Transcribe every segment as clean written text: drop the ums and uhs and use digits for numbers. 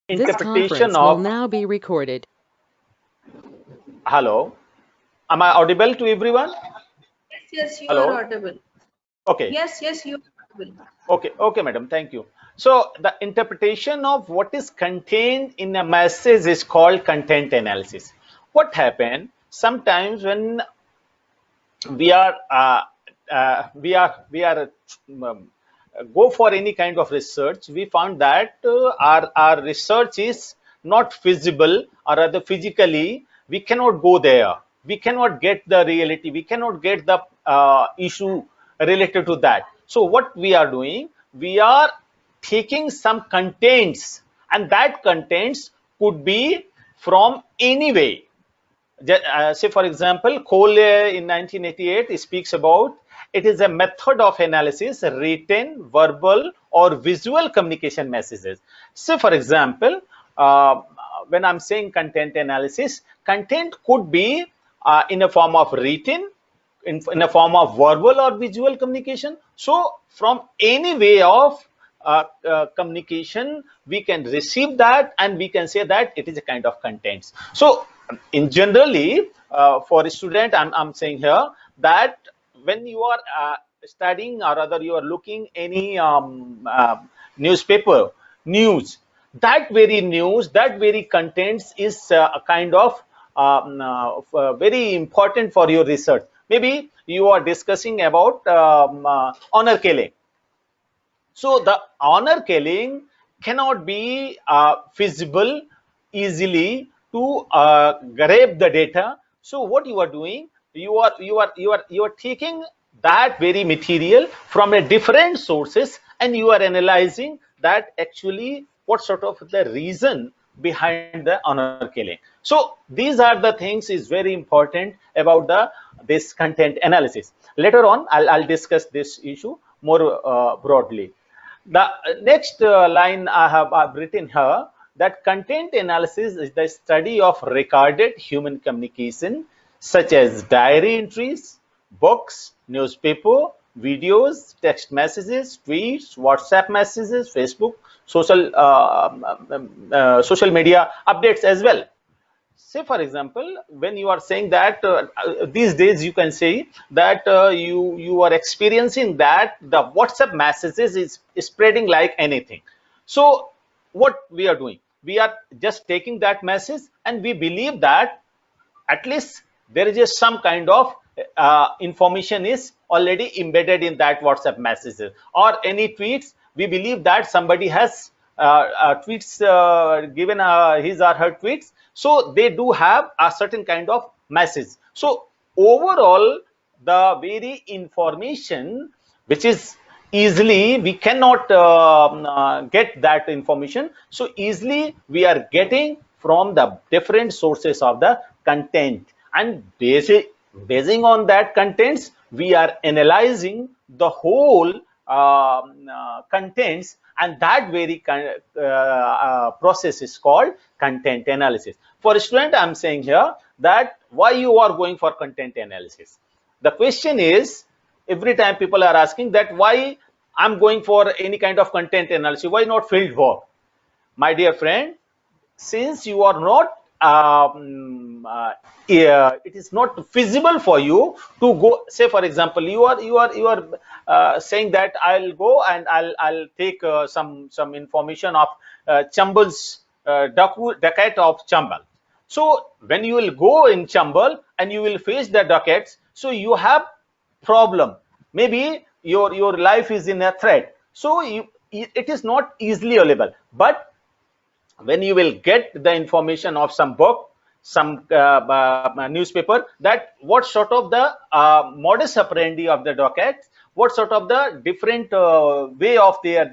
This interpretation conference will of now be recorded. hello. Am I audible to everyone? Yes, you are Hello. audible. Okay. Yes, you are audible. Okay, madam. Thank you. So the interpretation of what is contained in a message is called content analysis. What happened sometimes when we are um, go for any kind of research, we found that our research is not feasible, or rather physically we cannot go there, we cannot get the reality, we cannot get the issue related to that. So what we are doing, we are taking some contents, and that contents could be from any way. Say for example, Cole in 1988 speaks about it is a method of analysis written, verbal or visual communication messages. Say for example, when I'm saying content analysis, content could be in a form of written, in a form of verbal or visual communication. So from any way of communication, we can receive that and we can say that it is a kind of contents. So in generally, for a student, I'm saying here that when you are studying, or rather you are looking any newspaper news, that very news, that very contents is a kind of very important for your research. Maybe you are discussing about honor killing. So the honor killing cannot be feasible easily to grab the data. So what you are doing, you are taking that very material from a different sources, and you are analyzing that actually what sort of the reason behind the honor killing. So these are the things is very important about the this content analysis. Later on, I'll discuss this issue more broadly. The next line I've written here, that content analysis is the study of recorded human communication such as diary entries, books, newspaper, videos, text messages, tweets, WhatsApp messages, Facebook, social media updates as well. Say for example, when you are saying that these days you can say that you are experiencing that the WhatsApp messages is spreading like anything. So what we are doing, we are just taking that message and we believe that at least there is just some kind of information is already embedded in that WhatsApp messages or any tweets. We believe that somebody has tweets given his or her tweets, so they do have a certain kind of message. So overall, the very information which is easily we cannot get that information, so easily we are getting from the different sources of the content, and basing on that contents we are analyzing the whole contents, and that very process is called content analysis. For a student, I'm saying here that why you are going for content analysis. The question is, every time people are asking that why I'm going for any kind of content analysis, why not field work? My dear friend, since you are not it is not feasible for you to go. Say for example, you are saying that I'll go and I'll take some information of Chambal's Dacoit of Chambal. So when you will go in Chambal and you will face the Dacoits, so you have problem. Maybe your life is in a threat, so it is not easily available. But when you will get the information of some book, some newspaper, that what sort of the modus operandi of the docket, what sort of the different way of their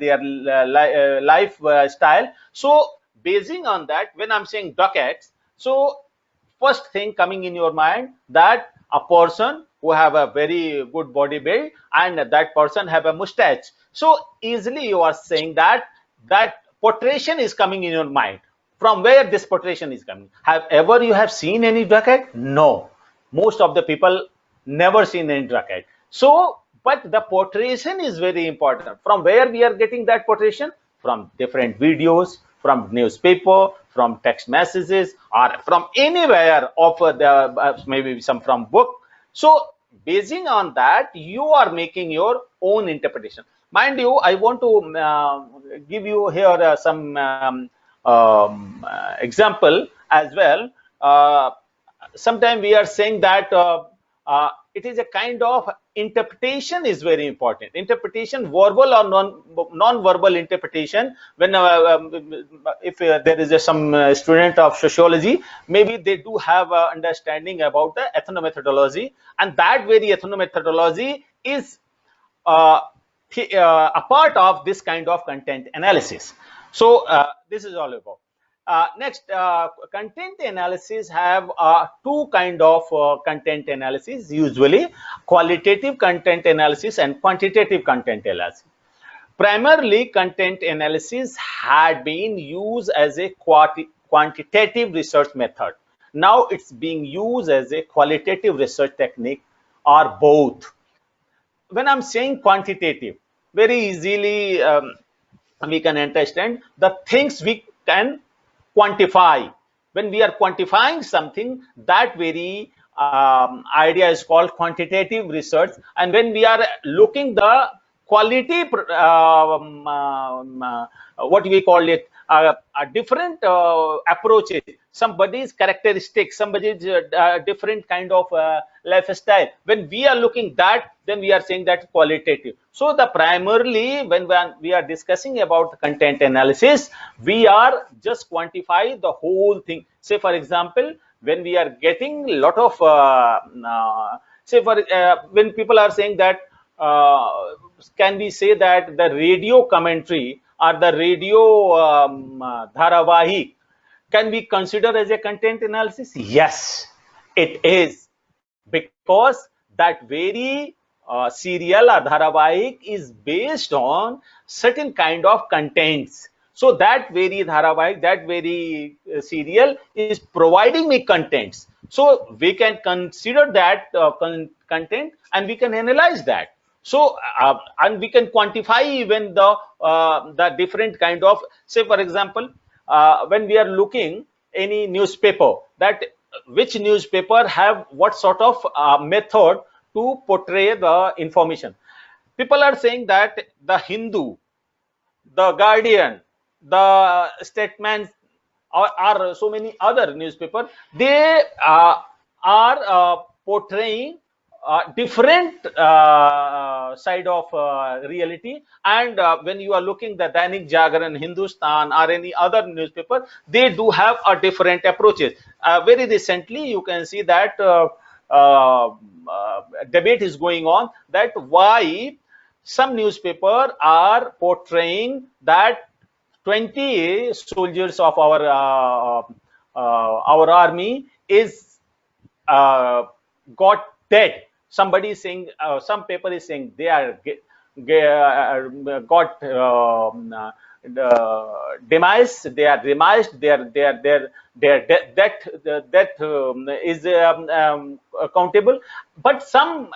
lifestyle. So basing on that, when I'm saying dockets, so first thing coming in your mind that a person who have a very good body build and that person have a mustache, so easily you are saying that that portrayal is coming in your mind. From where this portrayal is coming? Have ever you have seen any dracket? No, most of the people never seen any dracket. So but the portrayal is very important. From where we are getting that portrayal? From different videos, from newspaper, from text messages, or from anywhere of maybe some from book. So basing on that, you are making your own interpretation. Mind you, I want to give you here some example as well. Sometimes we are saying that it is a kind of interpretation is very important. Interpretation, verbal or non-verbal interpretation. When if there is some student of sociology, maybe they do have understanding about the ethnomethodology, and that very ethnomethodology is a part of this kind of content analysis. So this is all about. Next, content analysis have two kind of content analysis, usually qualitative content analysis and quantitative content analysis. Primarily, content analysis had been used as a quantitative research method. Now it's being used as a qualitative research technique, or both. When I'm saying quantitative, very easily we can understand the things we can quantify. When we are quantifying something, that very idea is called quantitative research. And when we are looking the quality, what we call it, a different approaches, somebody's characteristics, somebody's different kind of lifestyle. When we are looking that, then we are saying that qualitative. So the primarily when we are discussing about content analysis, we are just quantify the whole thing. Say for example, when we are getting a lot of say for when people are saying that can we say that the radio commentary or the radio dharavahik can be considered as a content analysis? Yes, it is, because that very serial or dharavahik is based on certain kind of contents. So that very dharavahik, that very serial is providing me contents. So we can consider that content and we can analyze that. So and we can quantify even the different kind of, say for example, when we are looking any newspaper, that which newspaper have what sort of method to portray the information. People are saying that the Hindu, the Guardian, the Statesman, or so many other newspapers, they are portraying different side of reality. And when you are looking the Dainik Jagran, Hindustan, or any other newspaper, they do have a different approaches. Very recently, you can see that debate is going on that why some newspapers are portraying that 20 soldiers of our army is got dead. Somebody is saying, some paper is saying they are got demise, they are demised, their death is countable. But some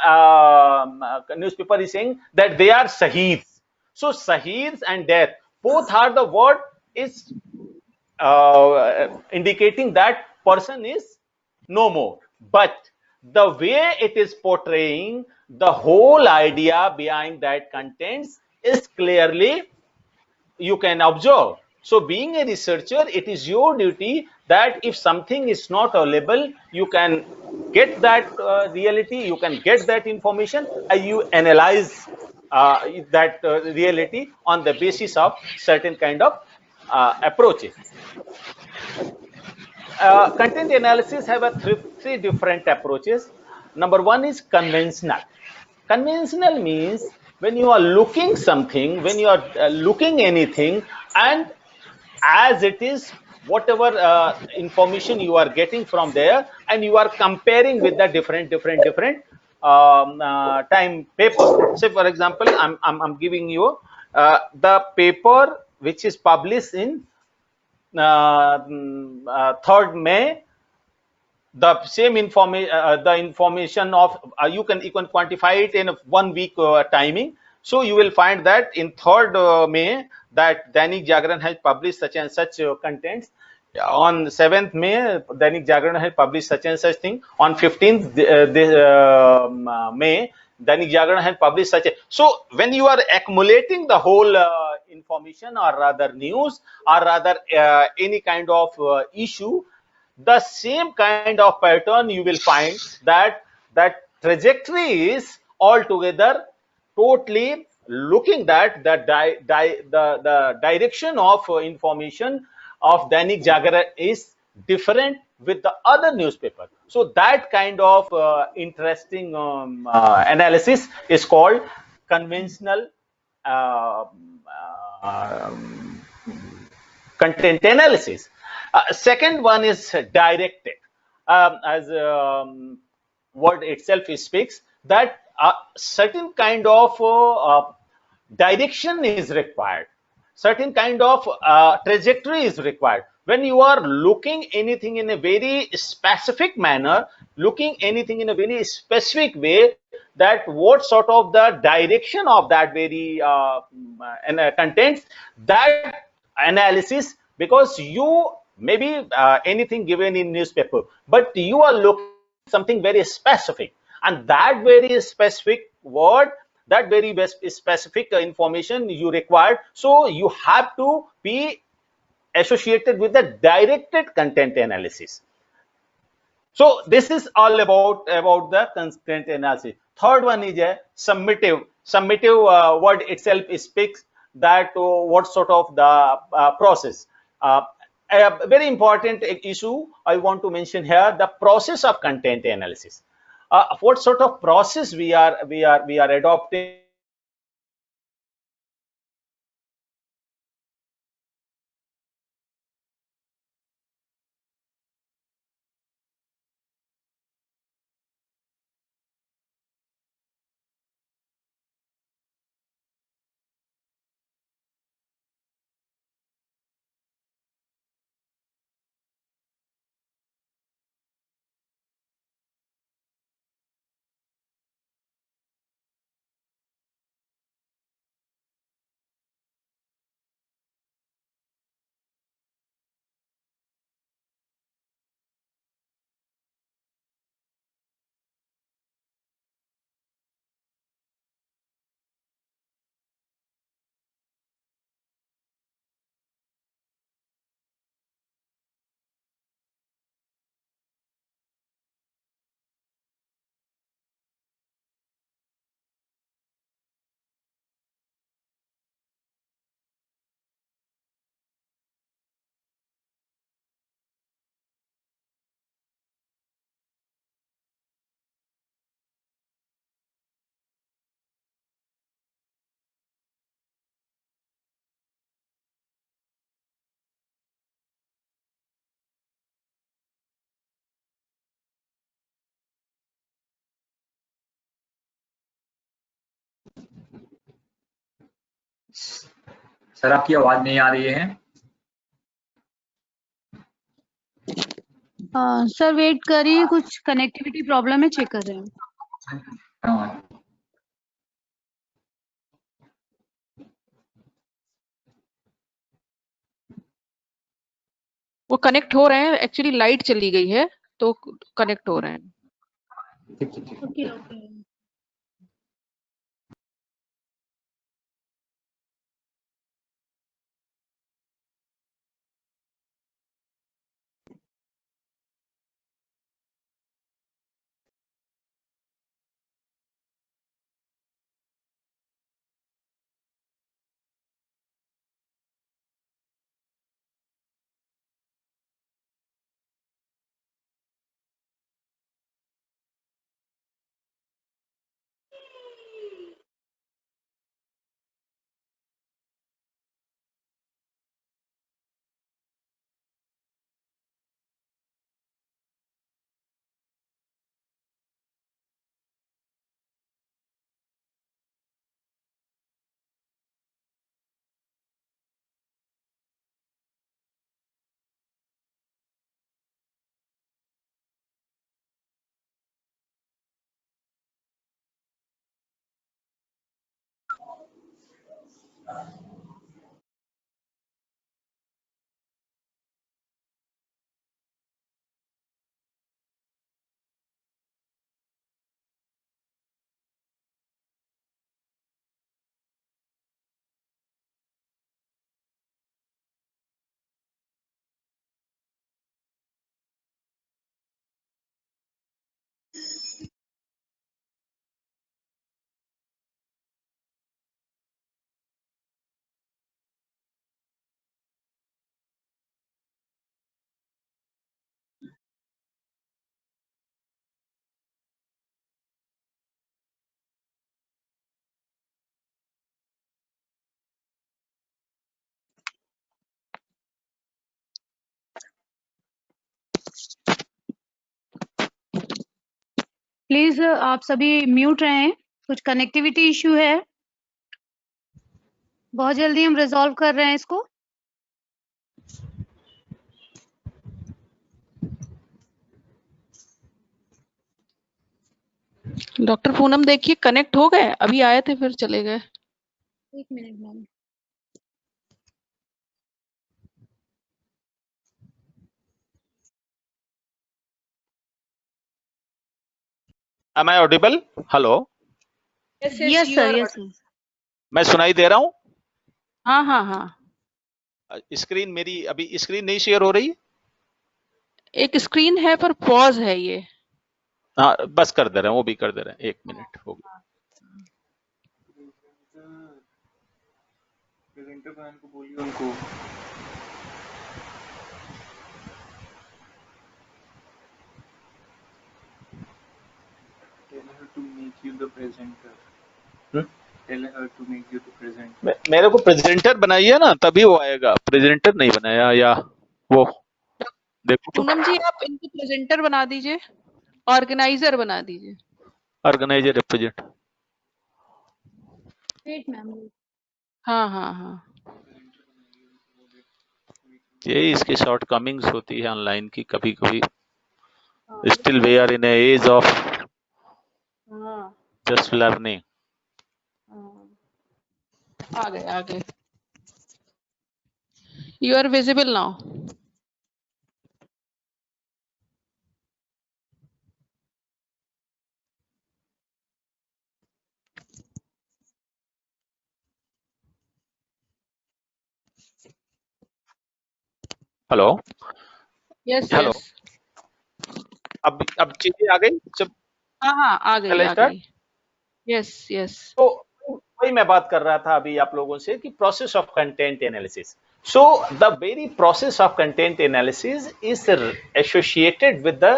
newspaper is saying that they are shaheeds. So shaheeds and death, both are the word is indicating that person is no more. But the way it is portraying, the whole idea behind that contents is clearly you can observe. So being a researcher, it is your duty that if something is not available, you can get that reality, you can get that information, and you analyze that reality on the basis of certain kind of approaches. Content analysis have three different approaches. Number one is conventional. Conventional means when you are looking something, when you are looking anything, and as it is, whatever information you are getting from there, and you are comparing with the different time paper. Say for example, I'm giving you the paper which is published in 3rd May. The same information, the information of you can quantify it in 1 week timing. So you will find that in 3rd May that Dainik Jagran has published such and such contents. On 7th May, Dainik Jagran has published such and such thing. On 15th May, Dainik Jagran has published such a. So when you are accumulating the whole information, or rather news, or rather any kind of issue, the same kind of pattern you will find, that trajectory is altogether totally looking that the direction of information of Dainik Jagran is different with the other newspaper. So that kind of interesting analysis is called conventional uh, um, content analysis. Second one is directed. As word itself speaks, that certain kind of direction is required, certain kind of trajectory is required. When you are looking anything in a very specific manner, looking anything in a very specific way, that what sort of the direction of that very contents, that analysis, because you maybe anything given in newspaper, but you are looking something very specific, and that very specific word, that very specific information you require, so you have to be associated with the directed content analysis. So this is all about the content analysis. Third one is a summative. Summative word itself speaks that what sort of the process. Uh, a very important issue I want to mention here: the process of content analysis. What sort of process we are adopting sir आपकी आवाज नहीं आ रही है। Sir wait करिए, कुछ connectivity problem है, check कर रहे हैं। हाँ। वो कनेक्ट हो रहे हैं, एक्चुअली लाइट चली गई है तो कनेक्ट हो रहे हैं। Okay okay. प्लीज आप सभी म्यूट रहें, कुछ कनेक्टिविटी इश्यू है, बहुत जल्दी हम रिजॉल्व कर रहे हैं इसको। डॉक्टर पूनम देखिए कनेक्ट हो गए, अभी आए थे फिर चले गए। एक minute ma'am. Am I audible? Hello. Yes, yes you sir, are yes sir. मैं सुनाई दे रहा हूँ? हाँ हाँ हाँ, स्क्रीन मेरी अभी स्क्रीन नहीं शेयर हो रही? एक स्क्रीन है पर पॉज है ये। हाँ बस कर दे रहे हैं, वो भी कर दे रहे हैं, 1 मिनट हो गया। प्रेजेंटर बहन को बोलिए उनको। Tell her to make you the presenter. Tell her to make you the presenter. मेरे को प्रेजेंटर बनाइए ना, तभी वो आएगा। प्रेजेंटर नहीं बनाया, या वो देखो तो। पूनम जी आप इनको प्रेजेंटर बना दीजिए, ऑर्गेनाइजर बना दीजिए। Organiser represent. Wait ma'am. हाँ हाँ हाँ, यही इसकी शॉर्ट कमिंग्स होती है ऑनलाइन की कभी कभी। Still we are in age of just learning. आ गए आ गए। You are visible now. Hello yes hello, yes. अब चीजें आ गई सब। हाँ हाँ आ गई आ स्टार्ट। गई। Yes yes. तो वही मैं बात कर रहा था अभी आप लोगों से कि process of content analysis. So the very process of content analysis is associated with the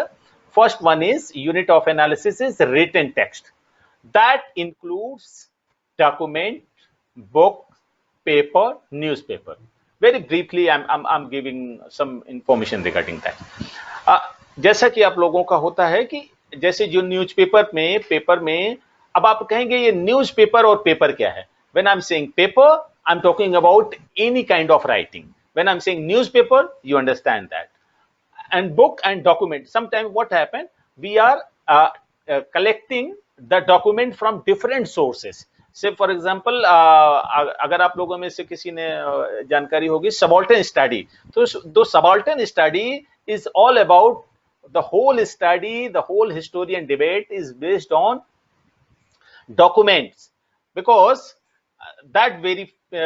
first one is unit of analysis is written text that includes document, book, paper, newspaper. Very briefly, I'm giving some information regarding that. जैसा कि आप लोगों का होता है कि जैसे जो न्यूज़पेपर में, पेपर में, अब आप कहेंगे ये न्यूज़पेपर और पेपर क्या है? When I'm saying paper, I'm talking about any kind of writing. When I'm saying newspaper, you understand that. And book and document. Sometimes what happen? We are collecting the document from different sources. Say for example, अगर आप लोगों में से किसी ने जानकारी होगी subaltern study, तो the subaltern study is all about the whole study, the whole historian debate is based on documents, because that very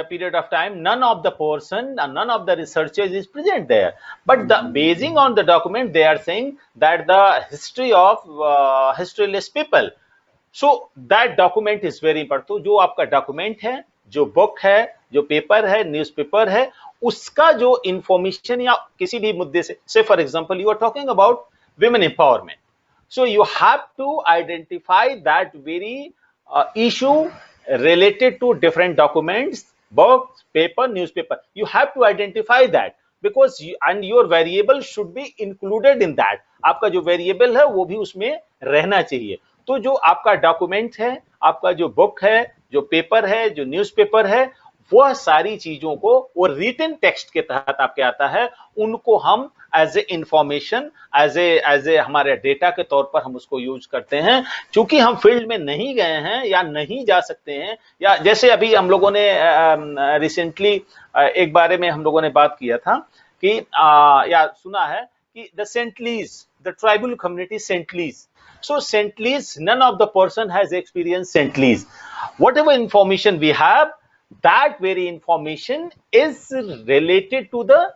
period of time none of the person, none of the researchers is present there, but the basing on the document they are saying that the history of historyless people. So that document is very important. तो जो आपका document है, जो book है, जो paper है, newspaper है, उसका जो इंफॉर्मेशन या किसी भी मुद्दे से for example you are talking about women empowerment, so you have to identify that very issue related to different documents, books, paper, newspaper. You have to identify that because and your variable should be included in that. आपका जो variable है वो भी उसमें रहना चाहिए। तो जो आपका डॉक्यूमेंट है, आपका जो बुक है, जो पेपर है, जो न्यूज़पेपर है, वह सारी चीजों को वो रिटन टेक्स्ट के तहत आपके आता है, उनको हम as a information, as a हमारे डेटा के तौर पर हम उसको यूज करते हैं। चूंकि हम फील्ड में नहीं गए हैं या नहीं जा सकते हैं, या जैसे अभी हम लोगों ने रिसेंटली एक बारे में हम लोगों ने बात किया था कि या सुना है कि the Sentinelese, the tribal community Sentinelese. So Sentinelese, none of the person has experienced Sentinelese. Whatever information we have, that very information is related to the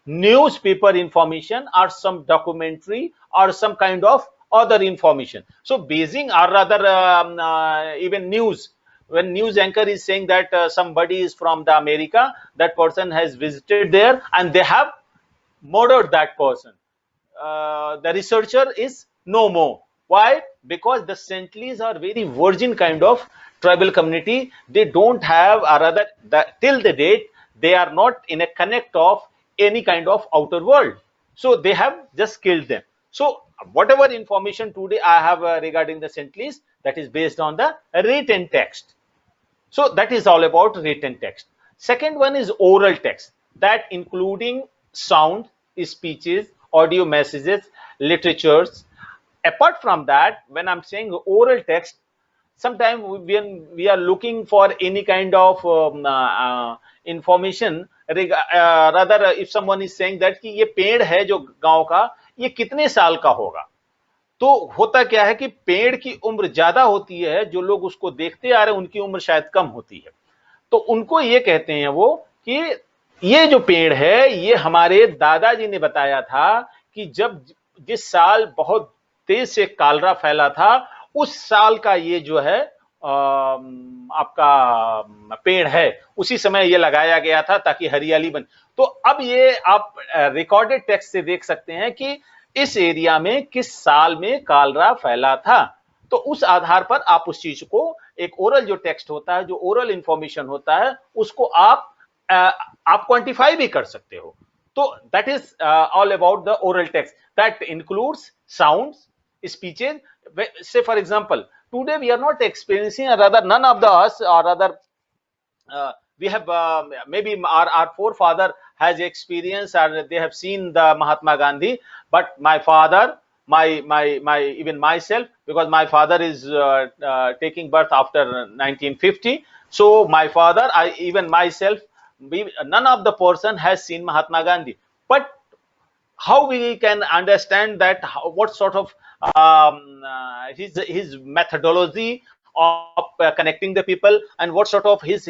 newspaper information or some documentary or some kind of other information. So basing or rather even news, when news anchor is saying that somebody is from the America, that person has visited there and they have murdered that person. The researcher is no more. Why? Because the Sentinelese are very virgin kind of tribal community. They don't have, or rather, till the date, they are not in a connect of any kind of outer world. So they have just killed them. So whatever information today I have regarding the Sentinelese, that is based on the written text. So that is all about written text. Second one is oral text, that including sound, speeches, audio messages, literatures. Apart from that, when I'm saying oral text, sometimes when we are looking for any kind of information, rather if someone is saying that कि ये पेड़ है जो गांव का, ये कितने साल का होगा, तो होता क्या है कि पेड़ की उम्र ज्यादा होती है, जो लोग उसको देखते आ रहे हैं उनकी उम्र शायद कम होती है। तो उनको ये कहते हैं वो कि ये जो पेड़ है, ये हमारे दादाजी ने बताया था कि जब जिस साल बहुत तेज से कालरा फैला था, उस साल का ये जो है आपका पेड़ है, उसी समय ये लगाया गया था ताकि हरियाली बने। तो अब ये आप रिकॉर्डेड टेक्स्ट से देख सकते हैं कि इस एरिया में किस साल में कालरा फैला था। तो उस आधार पर आप उस चीज को, एक ओरल जो टेक्स्ट होता है, जो ओरल इंफॉर्मेशन होता है, उसको आप क्वांटिफाई भी कर सकते हो। तो that is all about the oral text, that includes sounds, speeches. Say for example, today we are not experiencing, or rather none of the us, or rather we have maybe our forefather has experienced, or they have seen the Mahatma Gandhi, but my father, my even myself, because my father is taking birth after 1950, so my father, even myself, none of the person has seen Mahatma Gandhi. But how we can understand that, what sort of his methodology of connecting the people, and what sort of his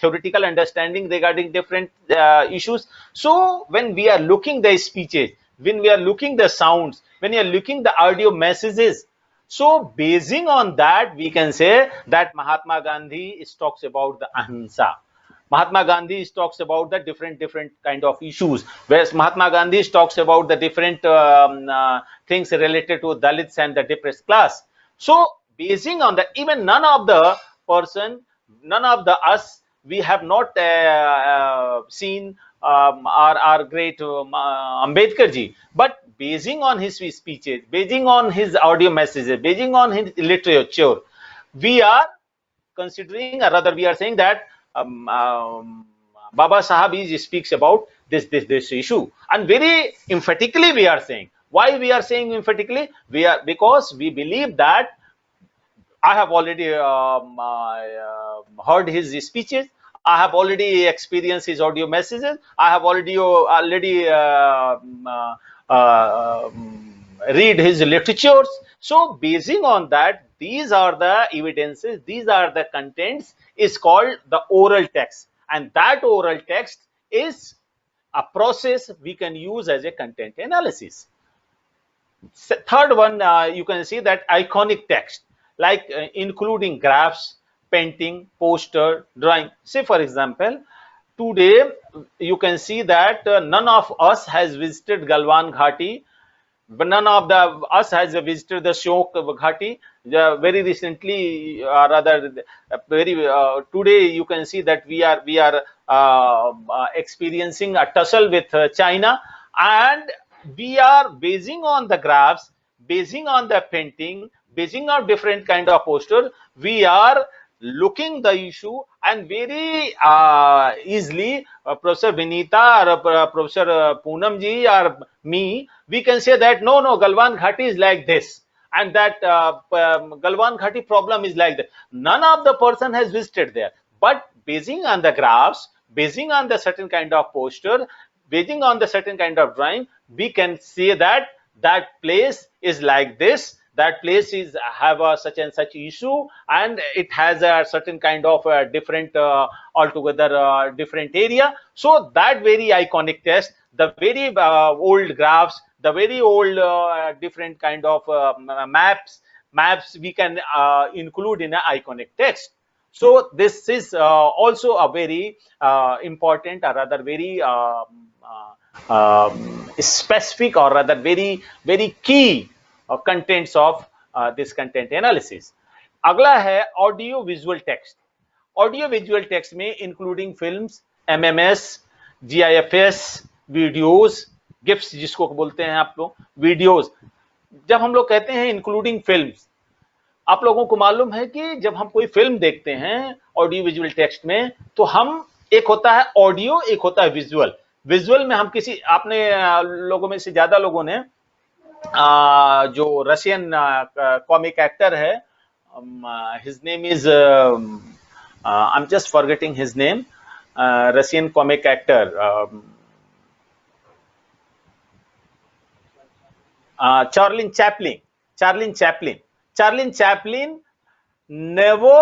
theoretical understanding regarding different issues. So when we are looking the speeches, when we are looking the sounds, when we are looking the audio messages, so basing on that, we can say that Mahatma Gandhi talks about the ahimsa. Mahatma Gandhi talks about the different kind of issues, whereas Mahatma Gandhi talks about the different things related to Dalits and the depressed class. So basing on that, even none of the person, none of the us, we have not seen our great Ambedkar ji, but basing on his speeches, basing on his audio messages, basing on his literature, we are considering, or rather we are saying that Baba Sahab speaks about this issue, and very emphatically we are saying. Why we are saying emphatically? Because we believe that I have already heard his speeches, I have already experienced his audio messages, I have already read his literatures. So basing on that, these are the evidences, these are the contents, is called the oral text, and that oral text is a process we can use as a content analysis. Third one, you can see that iconic text, like including graphs, painting, poster, drawing. Say for example, today you can see that none of us has visited Galwan Ghati, but none of us has visited the Shok Ghati. Very recently, rather very today, you can see that we are experiencing a tussle with China, and we are basing on the graphs, basing on the painting, basing on different kind of poster, we are looking the issue and very easily Professor Vinita or Professor Poonam ji or me, we can say that no, Galwan Ghati is like this, and that Galwan Ghati problem is like that. None of the person has visited there, but basing on the graphs, basing on the certain kind of poster, basing on the certain kind of drawing, we can say that that place is like this, that place is have a such and such issue, and it has a certain kind of different altogether different area. So that very iconic text, the very old graphs, the very old different kind of maps we can include in an iconic text. So this is also a very important, or rather very specific, or rather very key contents of this content analysis. अगला है audio visual text. Audio visual text में including films, MMS, GIFs, videos, gifs जिसको बोलते हैं आप लोग, videos. जब हम लोग कहते हैं इंक्लूडिंग फिल्म्स, आप लोगों को मालूम है कि जब हम कोई फिल्म देखते हैं ऑडियो विजुअल टेक्स्ट में, तो हम, एक होता है ऑडियो, एक होता है विजुअल. विजुअल में हम किसी, आपने लोगों में से ज्यादा लोगों ने जो रशियन कॉमिक एक्टर है, his name is, I am just forgetting his name, Russian comic actor, Charlie Chaplin ने, वो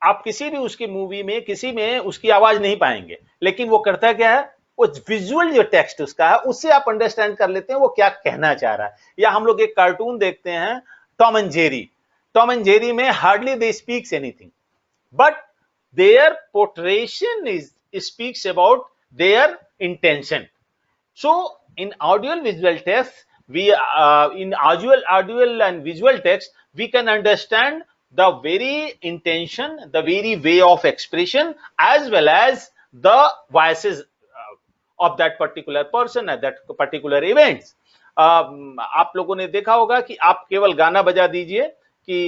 आप किसी भी उसकी मूवी में, किसी में उसकी आवाज नहीं पाएंगे, लेकिन वो करता क्या है, वो विजुअल जो टेक्स्ट उसका है, उससे आप अंडरस्टैंड कर लेते हैं वो क्या कहना चाह रहा है. या हम लोग एक कार्टून देखते हैं टॉम एंड जेरी में hardly they speaks anything, but their portrayal is speaks about their intention. So in audio visual text, we in audio and visual text, we can understand the very intention, the very way of expression, as well as the voices of that particular person at that particular events. आप लोगों ने देखा होगा कि आप केवल गाना बजा दीजिए, कि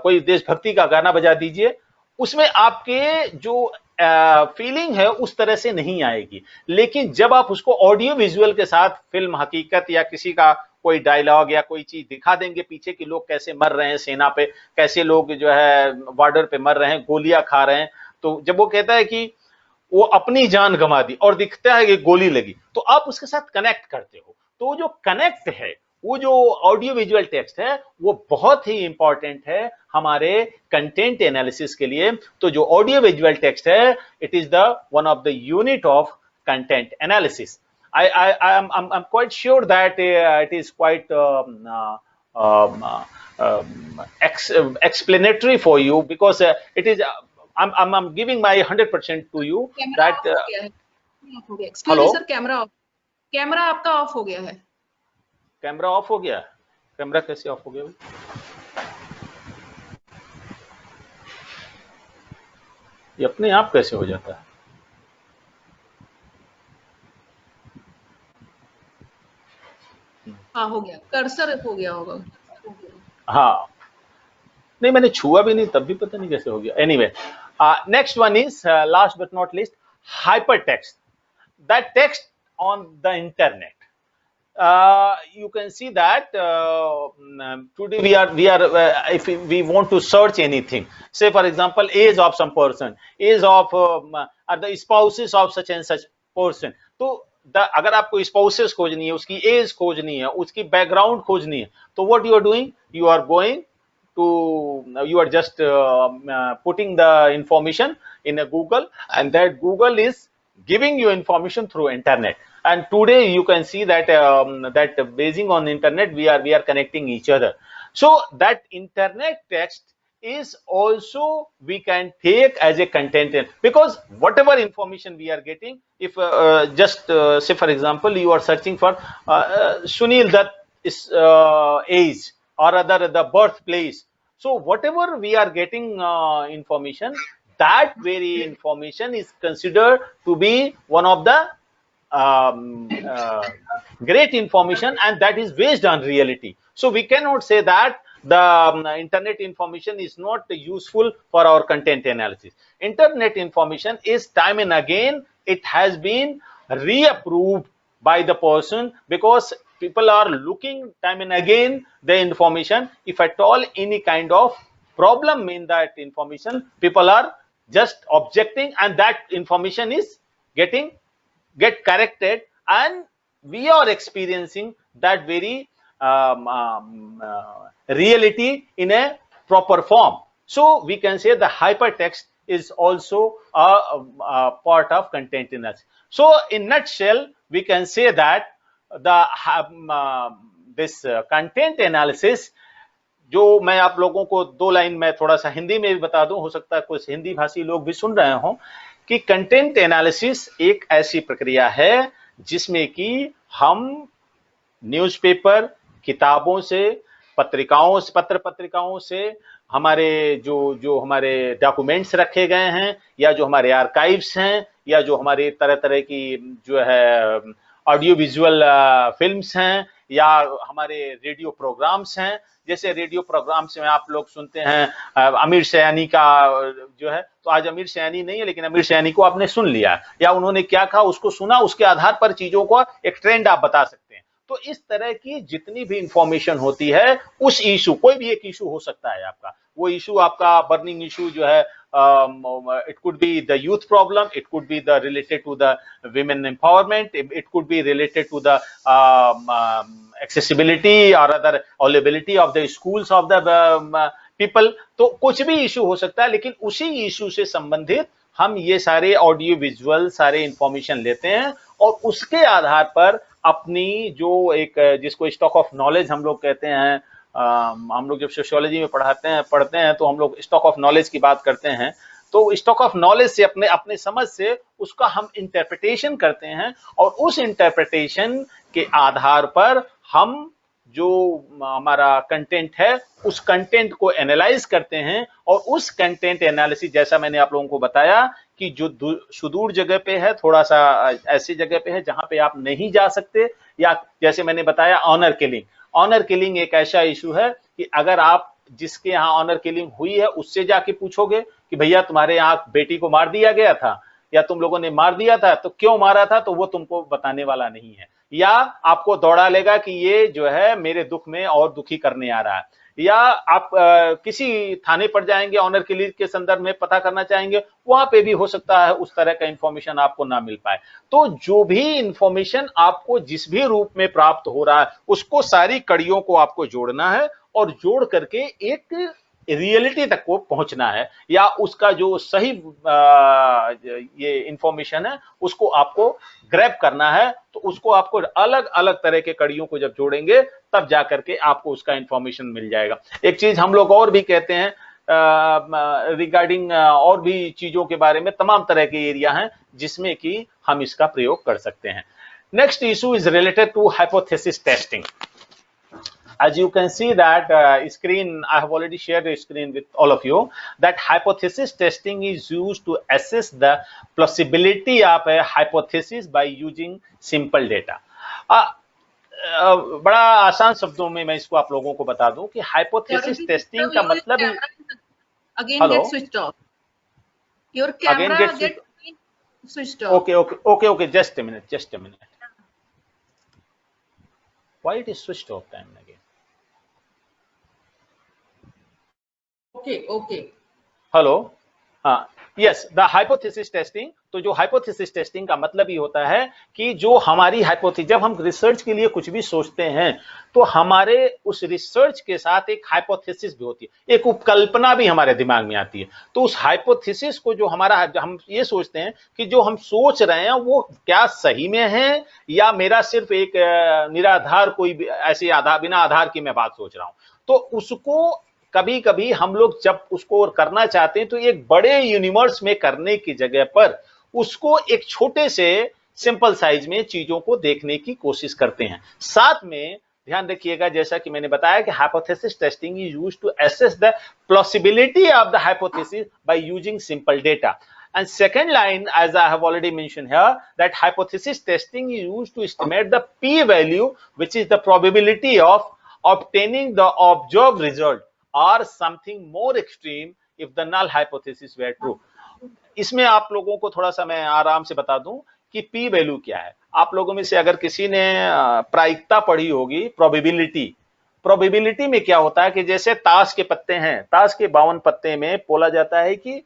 कोई देशभक्ति का गाना बजा दीजिए, उसमें आपके जो फीलिंग है उस तरह से नहीं आएगी. लेकिन जब आप उसको ऑडियो विजुअल के साथ फिल्म हकीकत या किसी का कोई डायलॉग या कोई चीज दिखा देंगे, पीछे के लोग कैसे मर रहे हैं सेना पे, कैसे लोग जो है बॉर्डर पे मर रहे हैं, गोलियां खा रहे हैं, तो जब वो कहता है कि वो अपनी जान गंवा दी और दिखता है कि गोली लगी, तो आप उसके साथ कनेक्ट करते हो. तो जो कनेक्ट है, वो जो ऑडियो विजुअल टेक्स्ट है, वो बहुत ही इंपॉर्टेंट है हमारे कंटेंट एनालिसिस के लिए. तो जो ऑडियो विजुअल टेक्स्ट है, it is the one of the unit of content analysis. I'm quite sure that it is quite explanatory for you, because it is I'm giving my 100% to you that Excuse me, sir, camera आपका of हो गया है. Camera off हो गया? Camera कैसे of हो गया भाई? ये अपने आप कैसे हो जाता है? हाँ, हो गया, कर्सर हो गया होगा. हाँ, नहीं मैंने छुआ भी नहीं, तब भी पता नहीं कैसे हो गया. Anyway, next one is last but not least, hyper text. That text on the internet. You can see that today we are if we want to search anything, say for example age of some person, age of the spouses of such and such person. तो अगर आपको spouses खोजनी है, उसकी age खोजनी है, उसकी background खोजनी है, तो what you are doing, you are going to, you are just putting the information in a Google, and that Google is giving you information through internet. And today you can see that that basing on internet we are connecting each other. So that internet text is also we can take as a content, because whatever information we are getting, if just say for example you are searching for Sunil Dutt is age or other the birthplace, so whatever we are getting information, that very information is considered to be one of the great information, and that is based on reality. So we cannot say that the internet information is not useful for our content analysis. Internet information is time and again it has been reapproved by the person, because people are looking time and again the information. If at all any kind of problem in that information, people are just objecting, and that information is get corrected, and we are experiencing that very reality in a proper form. So we can say the hypertext is also a part of content analysis. So in nutshell, we can say that the this content analysis, जो मैं आप लोगों को 2 line में थोड़ा सा हिंदी में भी बता दूं, हो सकता है कुछ हिंदी भाषी लोग भी सुन रहे हों, कि कंटेंट एनालिसिस एक ऐसी प्रक्रिया है जिसमें कि हम न्यूज़पेपर, किताबों से, पत्रिकाओं से, पत्रिकाओं से हमारे जो हमारे डॉक्यूमेंट्स रखे गए हैं, या जो हमारे आर्काइव्स हैं, या जो हमारे तरह तरह की जो है ऑडियो विजुअल फिल्म्स हैं, या हमारे रेडियो प्रोग्राम्स हैं। जैसे रेडियो प्रोग्राम्स में आप लोग सुनते हैं अमीर सयानी का जो है, तो आज अमीर सयानी नहीं है, लेकिन अमीर सयानी को आपने सुन लिया, या उन्होंने क्या कहा उसको सुना, उसके आधार पर चीजों को एक ट्रेंड आप बता सकते हैं। तो इस तरह की जितनी भी इंफॉर्मेशन होती है, उस इशू, कोई भी एक इशू हो सकता है आपका, वो इशू आपका बर्निंग इशू जो है, it could be the youth problem, it could be the related to the women empowerment, it could be related to the accessibility or other availability of the schools of the people। तो कुछ भी issue हो सकता है, लेकिन उसी issue से संबंधित हम ये सारे ऑडियो विजुअल सारे इंफॉर्मेशन लेते हैं, और उसके आधार पर अपनी जो एक जिसको स्टॉक ऑफ नॉलेज हम लोग कहते हैं, हम लोग जब सोशियोलॉजी में पढ़ते हैं तो हम लोग स्टॉक ऑफ नॉलेज की बात करते हैं, तो स्टॉक ऑफ नॉलेज से अपने समझ से उसका हम इंटरप्रिटेशन करते हैं, और उस इंटरप्रिटेशन के आधार पर हम जो हमारा कंटेंट है उस कंटेंट को एनालाइज करते हैं। और उस कंटेंट एनालिसिस, जैसा मैंने आप लोगों को बताया कि जो सुदूर जगह पे है, थोड़ा सा ऐसी जगह पे है जहां पे आप नहीं जा सकते, या जैसे मैंने बताया ऑनर किलिंग, ऑनर किलिंग एक ऐसा इशू है कि अगर आप जिसके यहाँ ऑनर किलिंग हुई है उससे जाके पूछोगे कि भैया तुम्हारे यहाँ बेटी को मार दिया गया था, या तुम लोगों ने मार दिया था, तो क्यों मारा था, तो वो तुमको बताने वाला नहीं है, या आपको दौड़ा लेगा कि ये जो है मेरे दुख में और दुखी करने आ रहा है, या आप किसी थाने पर जाएंगे, ऑनर किलिंग के संदर्भ में पता करना चाहेंगे, वहां पे भी हो सकता है उस तरह का इंफॉर्मेशन आपको ना मिल पाए। तो जो भी इंफॉर्मेशन आपको जिस भी रूप में प्राप्त हो रहा है, उसको सारी कड़ियों को आपको जोड़ना है, और जोड़ करके एक रियलिटी तक को पहुंचना है, या उसका जो सही ये इंफॉर्मेशन है उसको आपको ग्रैब करना है। तो उसको आपको अलग अलग तरह के कड़ियों को जब जोड़ेंगे तब जाकर के आपको उसका इंफॉर्मेशन मिल जाएगा। एक चीज हम लोग और भी कहते हैं रिगार्डिंग और भी चीजों के बारे में, तमाम तरह के एरिया हैं जिसमें कि हम इसका प्रयोग कर सकते हैं। Next issue is related to hypothesis testing. As you can see that screen, I have already shared the screen with all of you, that hypothesis testing is used to assess the plausibility of a hypothesis by using simple data. बड़ा आसान शब्दों में मैं इसको आप लोगों को बता दूं कि हाइपोथेसिस टेस्टिंग का मतलब ही, again get switched off. Your camera get switched off. Okay, just a minute. Why it is switched off time again? Okay. Hello, हाँ, यस, द हाइपोथेसिस टेस्टिंग। तो जो हाइपोथेसिस टेस्टिंग का मतलब ये होता है कि जो हमारी हाइपोथेसिस, जब हम रिसर्च के लिए कुछ भी सोचते हैं तो हमारे उस रिसर्च के साथ एक हाइपोथेसिस भी होती है, एक उपकल्पना भी हमारे दिमाग में आती है। तो उस हाइपोथेसिस को जो हम ये सोचते हैं कि जो हम सोच रहे हैं वो क्या सही में है, या मेरा सिर्फ एक निराधार कोई ऐसी बिना आधार की मैं बात सोच रहा हूं। तो उसको कभी कभी हम लोग जब उसको करना चाहते हैं तो एक बड़े यूनिवर्स में करने की जगह पर उसको एक छोटे से सिंपल साइज में चीजों को देखने की कोशिश करते हैं। साथ में ध्यान रखिएगा, जैसा कि मैंने बताया कि hypothesis testing is used to assess the plausibility of the hypothesis by using simple data. And second line, as I have already mentioned here, that hypothesis testing is used to estimate the p-value, which is the probability of obtaining the observed result or something more extreme if the null hypothesis were true. इसमें आप लोगों को थोड़ा सा मैं आराम से बता दूं कि पी वैल्यू क्या है। आप लोगों में से अगर किसी ने प्रायिकता पढ़ी होगी, प्रोबेबिलिटी में क्या होता है कि जैसे ताश के पत्ते हैं, ताश के 52 पत्ते में बोला जाता है कि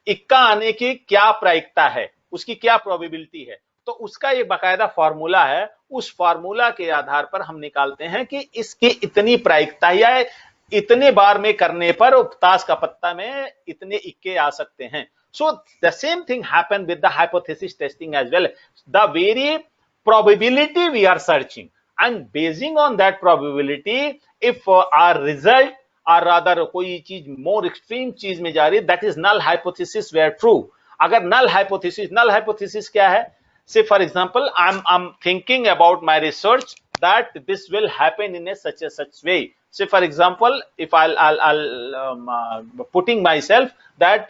इक्का आने की क्या प्रायिकता है, उसकी क्या प्रोबेबिलिटी है, तो उसका एक बाकायदा फार्मूला है। उस फार्मूला के आधार पर हम निकालते हैं कि इसकी इतनी प्रायिकता या इतने बार में करने पर ताश का पत्ता में इतने इक्के आ सकते हैं। So the same thing happened with the hypothesis testing as well. The very probability we are searching, and basing on that probability, if our result or rather कोई चीज more extreme चीज में जा रही है, that is null hypothesis were true. अगर null hypothesis क्या है? Say for example, I'm thinking about my research that this will happen in a such way. Say for example, if I'll putting myself that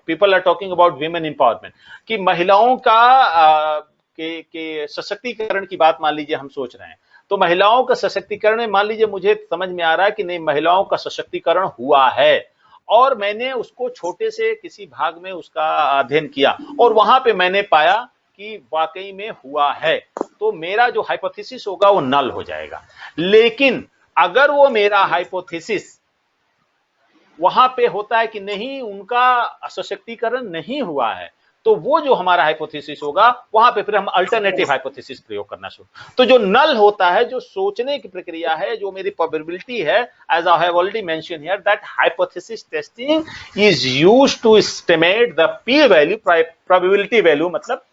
people are talking about women empowerment, कि महिलाओं का के सशक्तिकरण की बात मान लीजिए हम सोच रहे हैं, तो महिलाओं का सशक्तिकरण में मान लीजिए मुझे समझ में आ रहा है कि नहीं, महिलाओं का सशक्तिकरण हुआ है और मैंने उसको छोटे से किसी भाग में उसका अध्ययन किया और वहां पे मैंने पाया कि वाकई में हुआ है, तो मेरा जो हाइपोथेसिस होगा वो नल हो जाएगा। लेकिन अगर वो मेरा हाइपोथेसिस वहां पे होता है कि नहीं, उनका सशक्तिकरण नहीं हुआ है, तो वो जो हमारा हाइपोथेसिस होगा वहां पे फिर हम अल्टरनेटिव हाइपोथेसिस प्रयोग करना शुरू। तो जो नल होता है, जो सोचने की प्रक्रिया है, जो मेरी प्रोबेबिलिटी है, as I have already mention here that hypothesis testing is used to estimate the P value, probability value मतलब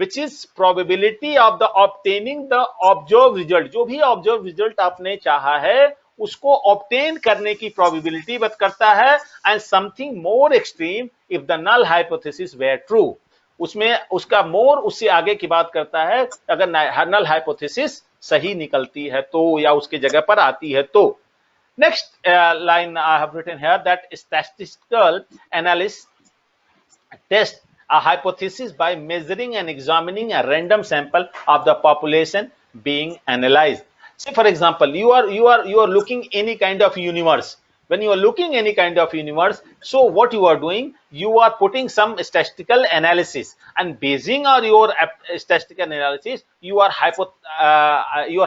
which is probability of the obtaining the observed result। जो भी observed result आपने चाहा है उसको obtain करने की probability बात करता है, and something more extreme if the null hypothesis were true। उसमें उसका more उससे आगे की बात करता है, अगर null hypothesis सही निकलती है तो या उसके जगह पर आती है तो। Next line I have written here that statistical analysis test a hypothesis by measuring and examining a random sample of the population being analyzed। Say for example, you are looking any kind of universe. When you are looking any kind of universe, so what you are doing, you are putting some statistical analysis, and basing on your statistical analysis, your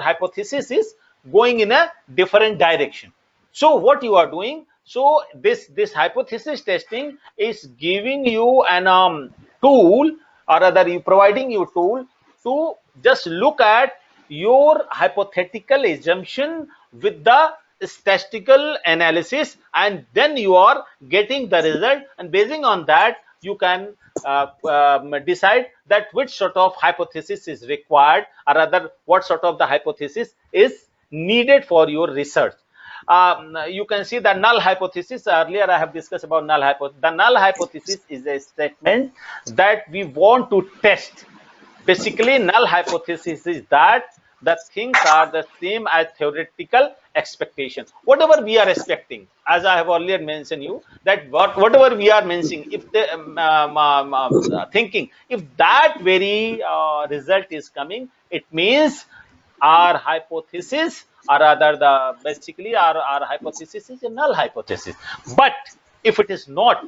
hypothesis is going in a different direction. So what you are doing, so this hypothesis testing is giving you an tool, or rather you providing you tool to just look at your hypothetical assumption with the statistical analysis, and then you are getting the result, and basing on that you can decide that which sort of hypothesis is required, or rather what sort of the hypothesis is needed for your research. You can see the null hypothesis. Earlier I have discussed about null hypothesis. The null hypothesis is a statement that we want to test. Basically, null hypothesis is that the things are the same as theoretical expectation. Whatever we are expecting, as I have earlier mentioned you, that whatever we are mentioning, if the thinking, if that very result is coming, it means our hypothesis, or rather basically our hypothesis is a null hypothesis. But if it is not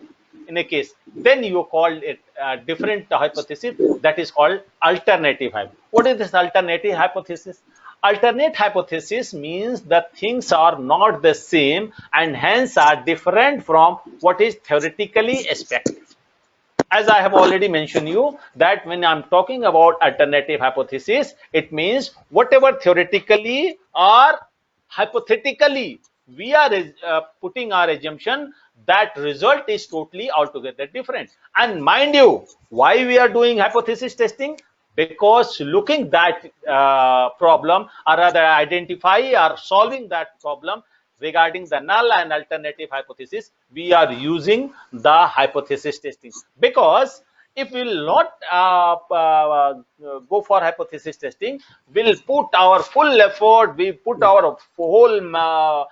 in a case, then you call it a different hypothesis, that is called alternative hypothesis. What is this alternative hypothesis? Alternate hypothesis means that things are not the same and hence are different from what is theoretically expected. As I have already mentioned you that when I'm talking about alternative hypothesis, it means whatever theoretically or hypothetically we are putting our assumption, that result is totally altogether different. And mind you, why we are doing hypothesis testing? Because looking that problem, or rather identify or solving that problem regarding the null and alternative hypothesis, we are using the hypothesis testing. Because if we will not go for hypothesis testing, we'll put our full effort, we put our whole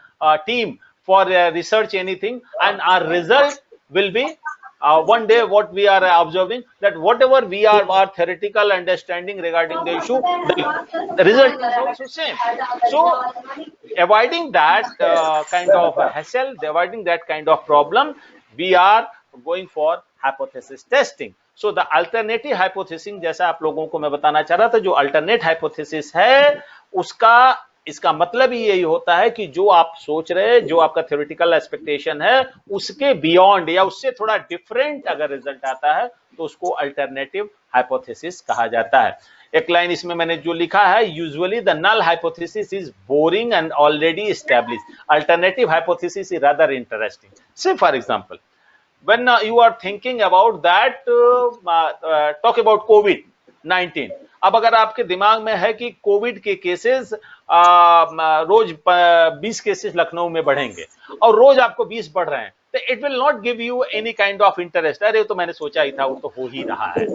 team for research anything, and our result will be one day what we are observing, that whatever we are our theoretical understanding regarding the issue, the result is also same. So avoiding that kind of hassle, avoiding that kind of problem, we are going for hypothesis testing. So the alternative hypothesis, जैसा आप लोगों को मैं बताना चाह रहा था, जो alternate hypothesis है, उसका इसका मतलब ही यही होता है कि जो आप सोच रहे हैं, जो आपका थ्योरेटिकल एक्सपेक्टेशन है, उसके बियॉन्ड या उससे थोड़ा डिफरेंट अगर रिजल्ट आता है तो उसको अल्टरनेटिव हाइपोथेसिस कहा जाता है. एक लाइन इसमें मैंने जो लिखा है, usually the null hypothesis is boring and already established, alternative hypothesis is rather interesting. Say for example, when you are thinking about that, talk about COVID-19. अब अगर आपके दिमाग में है कि कोविड के केसेस रोज 20 केसेस लखनऊ में बढ़ेंगे और रोज आपको 20 बढ़ रहे हैं, तो it will not give you any kind of interest. अरे तो मैंने सोचा ही था, वो तो हो ही रहा है.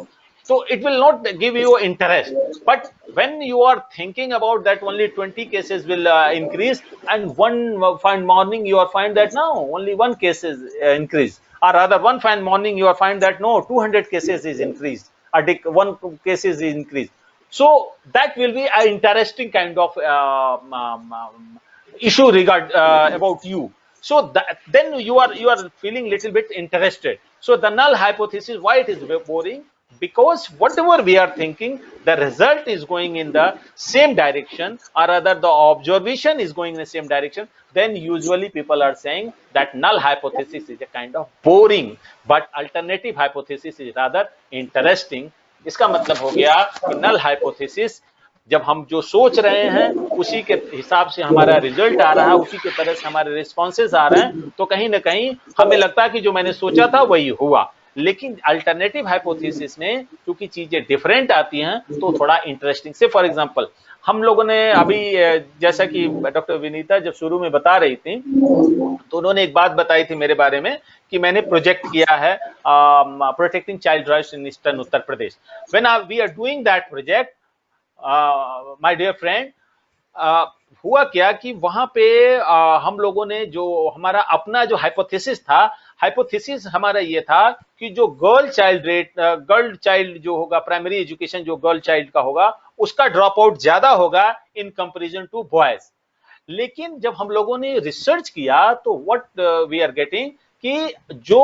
So it will not give you interest. But when you are thinking about that only 20 cases will increase, and one fine morning you are find that now only 1 case is increased, or rather one fine morning you are find that no 200 cases is increased, or 1 case is increased. So that will be an interesting kind of issue regard about you. So that, then you are feeling little bit interested. So the null hypothesis, why it is boring? Because whatever we are thinking, the result is going in the same direction, or rather the observation is going in the same direction, then usually people are saying that null hypothesis is a kind of boring, but alternative hypothesis is rather interesting. इसका मतलब हो गया कि null hypothesis, जब हम जो सोच रहे हैं उसी के हिसाब से हमारा रिजल्ट आ रहा है, उसी के तरह से हमारे रिस्पॉन्सेज आ रहे हैं, तो कहीं ना कहीं हमें लगता है कि जो मैंने सोचा था वही हुआ. लेकिन अल्टरनेटिव हाइपोथेसिस में क्योंकि चीजें डिफरेंट आती हैं तो थोड़ा इंटरेस्टिंग. से फॉर एग्जांपल, हम लोगों ने अभी, जैसा कि डॉक्टर विनीता जब शुरू में बता रही थी, तो उन्होंने एक बात बताई थी मेरे बारे में कि मैंने प्रोजेक्ट किया है protecting child rights in eastern Uttar Pradesh. When we are doing that project, my dear friend, हुआ क्या कि वहां पे हम लोगों ने जो हमारा अपना जो हाइपोथेसिस था, हाइपोथेसिस हमारा ये था कि जो गर्ल चाइल्ड जो होगा, प्राइमरी एजुकेशन जो गर्ल चाइल्ड का होगा, उसका ड्रॉप आउट ज्यादा होगा इन कंपैरिजन टू बॉयज. लेकिन जब हम लोगों ने रिसर्च किया तो व्हाट वी आर गेटिंग कि जो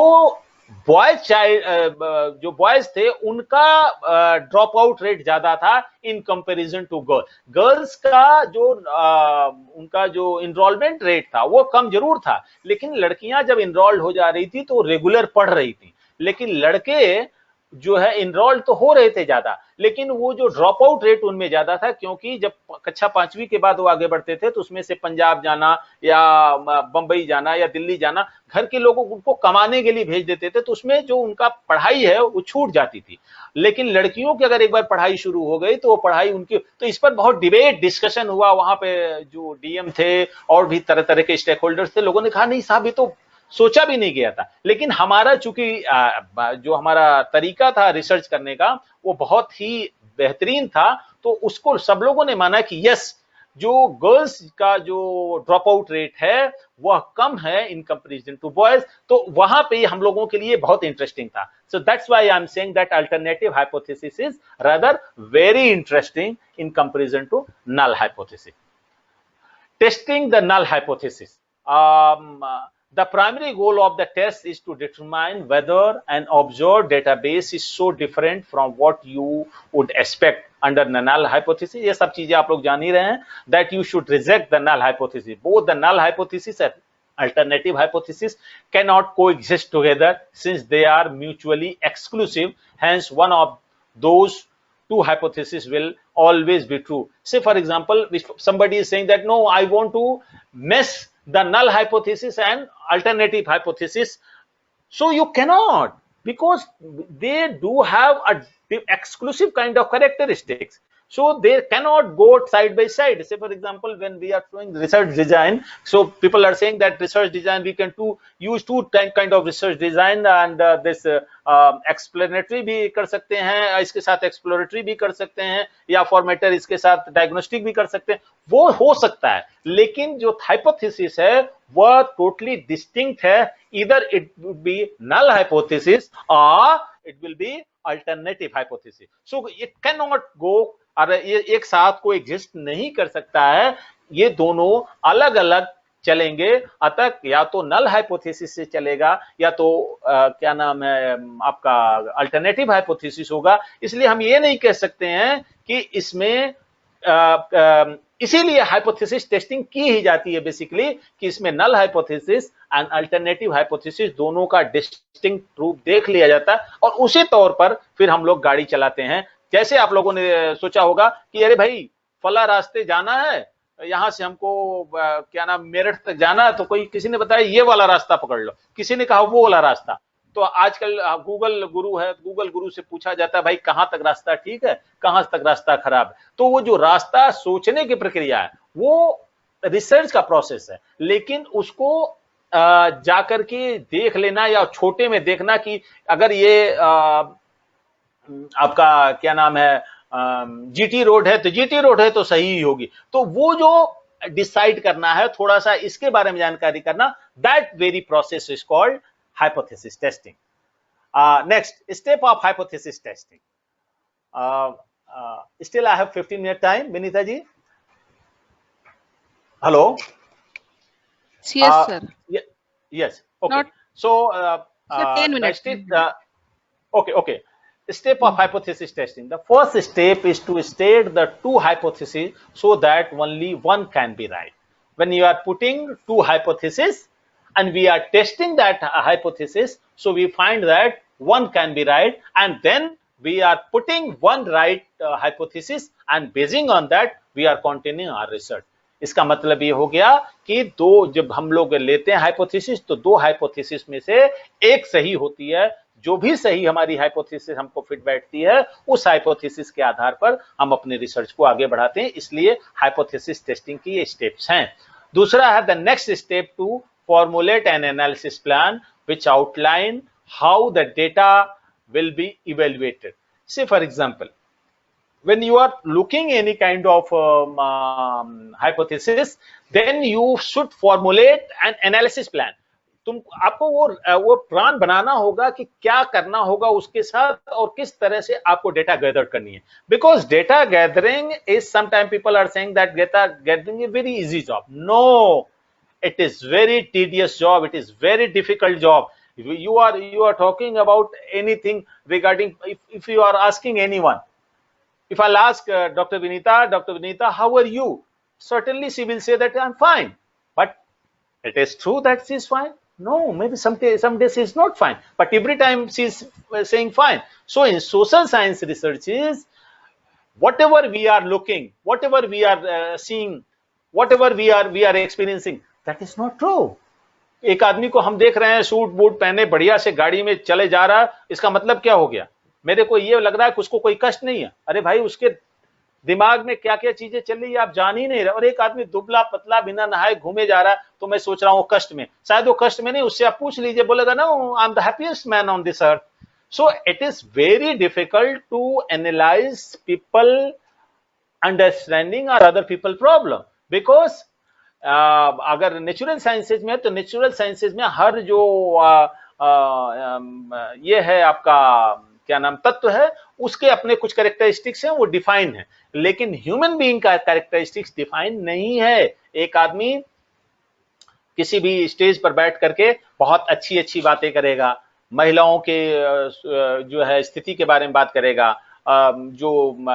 बॉयज थे उनका ड्रॉप आउट रेट ज्यादा था इन कंपैरिजन टू गर्ल्स का जो उनका जो इनरोलमेंट रेट था वो कम जरूर था, लेकिन लड़कियां जब इनरोल्ड हो जा रही थी तो रेगुलर पढ़ रही थी, लेकिन लड़के जो है इनरोल्ड तो हो रहे थे ज्यादा, लेकिन वो जो ड्रॉप आउट रेट उनमें ज्यादा था, क्योंकि जब कक्षा 5वीं के बाद वो आगे बढ़ते थे तो उसमें से पंजाब जाना या बंबई जाना या दिल्ली जाना, घर के लोगों उनको कमाने के लिए भेज देते थे, तो उसमें जो उनका पढ़ाई है वो छूट जाती थी. लेकिन लड़कियों की अगर एक बार पढ़ाई शुरू हो गई तो वो पढ़ाई उनकी, तो इस पर बहुत डिबेट डिस्कशन हुआ. वहां पे जो डीएम थे और भी तरह तरह के स्टेक होल्डर्स थे, लोगों ने कहा नहीं साहब ये तो सोचा भी नहीं गया था. लेकिन हमारा चूंकि जो हमारा तरीका था रिसर्च करने का वो बहुत ही बेहतरीन था, तो उसको सब लोगों ने माना कि यस, जो गर्ल्स का जो ड्रॉप आउट रेट है वह कम है इन कंपैरिजन टू बॉयज, तो वहां पे हम लोगों के लिए बहुत इंटरेस्टिंग था. So that's why I am saying that alternative hypothesis is rather very interesting in comparison to null hypothesis. Testing the null hypothesis. The primary goal of the test is to determine whether an observed database is so different from what you would expect under the null hypothesis. ये सब चीजें आप लोग जान ही रहे हैं. That you should reject the null hypothesis. Both the null hypothesis and alternative hypothesis cannot coexist together since they are mutually exclusive. Hence, one of those two hypotheses will always be true. Say, for example, if somebody is saying that no, I want to mess the null hypothesis and alternative hypothesis, so you cannot, because they do have a exclusive kind of characteristics. So they cannot go side by side. Say for example, when we are doing research design, so people are saying that research design we can use two kind of research design, and this explanatory भी कर सकते हैं, इसके साथ exploratory भी कर सकते हैं, या फॉर्मेटर इसके साथ डायग्नोस्टिक भी कर सकते हैं, वो हो सकता है। लेकिन जो हाइपोथेसिस है वह टोटली डिस्टिंक्ट है, इधर it would be null hypothesis और it will be alternative hypothesis. So it cannot go, अरे ये एक साथ को एग्जिस्ट नहीं कर सकता है, ये दोनों अलग अलग चलेंगे। अतः या तो नल हाइपोथेसिस से चलेगा या तो क्या नाम है आपका अल्टरनेटिव हाइपोथेसिस होगा। इसलिए हम ये नहीं कह सकते हैं कि इसमें इसीलिए हाइपोथेसिस टेस्टिंग की ही जाती है बेसिकली, कि इसमें null hypothesis and alternative hypothesis दोनों का डिस्टिंक्ट रूप देख लिया जाता है, और उसी तौर पर फिर हम लोग गाड़ी चलाते हैं। जैसे आप लोगों ने सोचा होगा कि अरे भाई फला रास्ते जाना है, यहां से हमको क्या नाम मेरठ तक जाना है, तो कोई किसी ने बताया ये वाला रास्ता पकड़ लो, किसी ने कहा वो वाला रास्ता। तो आजकल गूगल गुरु है, गूगल गुरु से पूछा जाता है भाई कहां तक रास्ता ठीक है, कहां तक रास्ता खराब है। तो वो जो रास्ता सोचने की प्रक्रिया है वो रिसर्च का प्रोसेस है, लेकिन उसको जाकर के देख लेना या छोटे में देखना कि अगर ये आपका क्या नाम है जीटी रोड है तो जीटी रोड है तो सही ही होगी, तो वो जो डिसाइड करना है थोड़ा सा इसके बारे में जानकारी करना, that very process is called hypothesis testing. Next step of hypothesis testing. Still I have 15-minute time, Vinita ji. Hello. Yes, sir. Yes. Okay. Not, so, sir, 10 minutes. Okay. Step of hypothesis testing. The first step is to state the two hypotheses so that only one can be right. When you are putting two hypotheses and we are testing that hypothesis, so we find that one can be right, and then we are putting one right hypothesis, and basing on that we are continuing our research. इसका मतलब ये हो गया कि दो जब हम लोग लेते हैं हाइपोथेसिस तो दो हाइपोथेसिस में से एक सही होती है, जो भी सही हमारी हाइपोथेसिस हमको फिट बैठती है उस हाइपोथेसिस के आधार पर हम अपने रिसर्च को आगे बढ़ाते हैं। इसलिए हाइपोथेसिस टेस्टिंग की ये स्टेप्स हैं। दूसरा है the next step to formulate an analysis plan which outline how the data will be evaluated. Say for example, when you are looking any kind of hypothesis, then you should formulate an analysis plan. आपको वो plan बनाना होगा कि क्या करना होगा उसके साथ और किस तरह से आपको डेटा गैदर करनी है। Because data gathering is sometime people are saying that data gathering is very easy job. No, it is very tedious job, it is very difficult job. You are talking about anything regarding, if you are asking anyone, if I'll ask Dr. Vinita, how are you? Certainly she will say that I'm fine, but it is true that she is fine? No, maybe some days she is not fine, but every time she is saying fine. So in social science researches, whatever we are looking, whatever we are seeing, whatever we are experiencing, that is not true. एक आदमी को हम देख रहे हैं suit boot पहने बढ़िया से गाड़ी में चले जा रहा है, इसका मतलब क्या हो गया? मेरे को ये लग रहा है कि उसको कोई कष्ट नहीं है। अरे भाई उसके दिमाग में क्या क्या चीजें चल रही है आप जान ही नहीं रहे। और एक आदमी दुबला पतला बिना नहाए घूमे जा रहा है तो मैं सोच रहा हूँ कष्ट में, शायद वो कष्ट में नहीं, उससे आप पूछ लीजिए, बोलेगा ना I am the happiest man on this earth. So it is very difficult to analyse people understanding और अदर पीपल प्रॉब्लम, बिकॉज अगर नेचुरल साइंसेज में तो नेचुरल साइंसेज में हर जो ये है आपका क्या नाम तत्व है उसके अपने कुछ कैरेक्टरिस्टिक्स हैं, वो डिफाइन है, लेकिन ह्यूमन बीइंग का कैरेक्टरिस्टिक्स डिफाइन नहीं है। एक आदमी किसी भी स्टेज पर बैठ करके बहुत अच्छी अच्छी बातें करेगा, महिलाओं के जो है स्थिति के बारे में बात करेगा, जो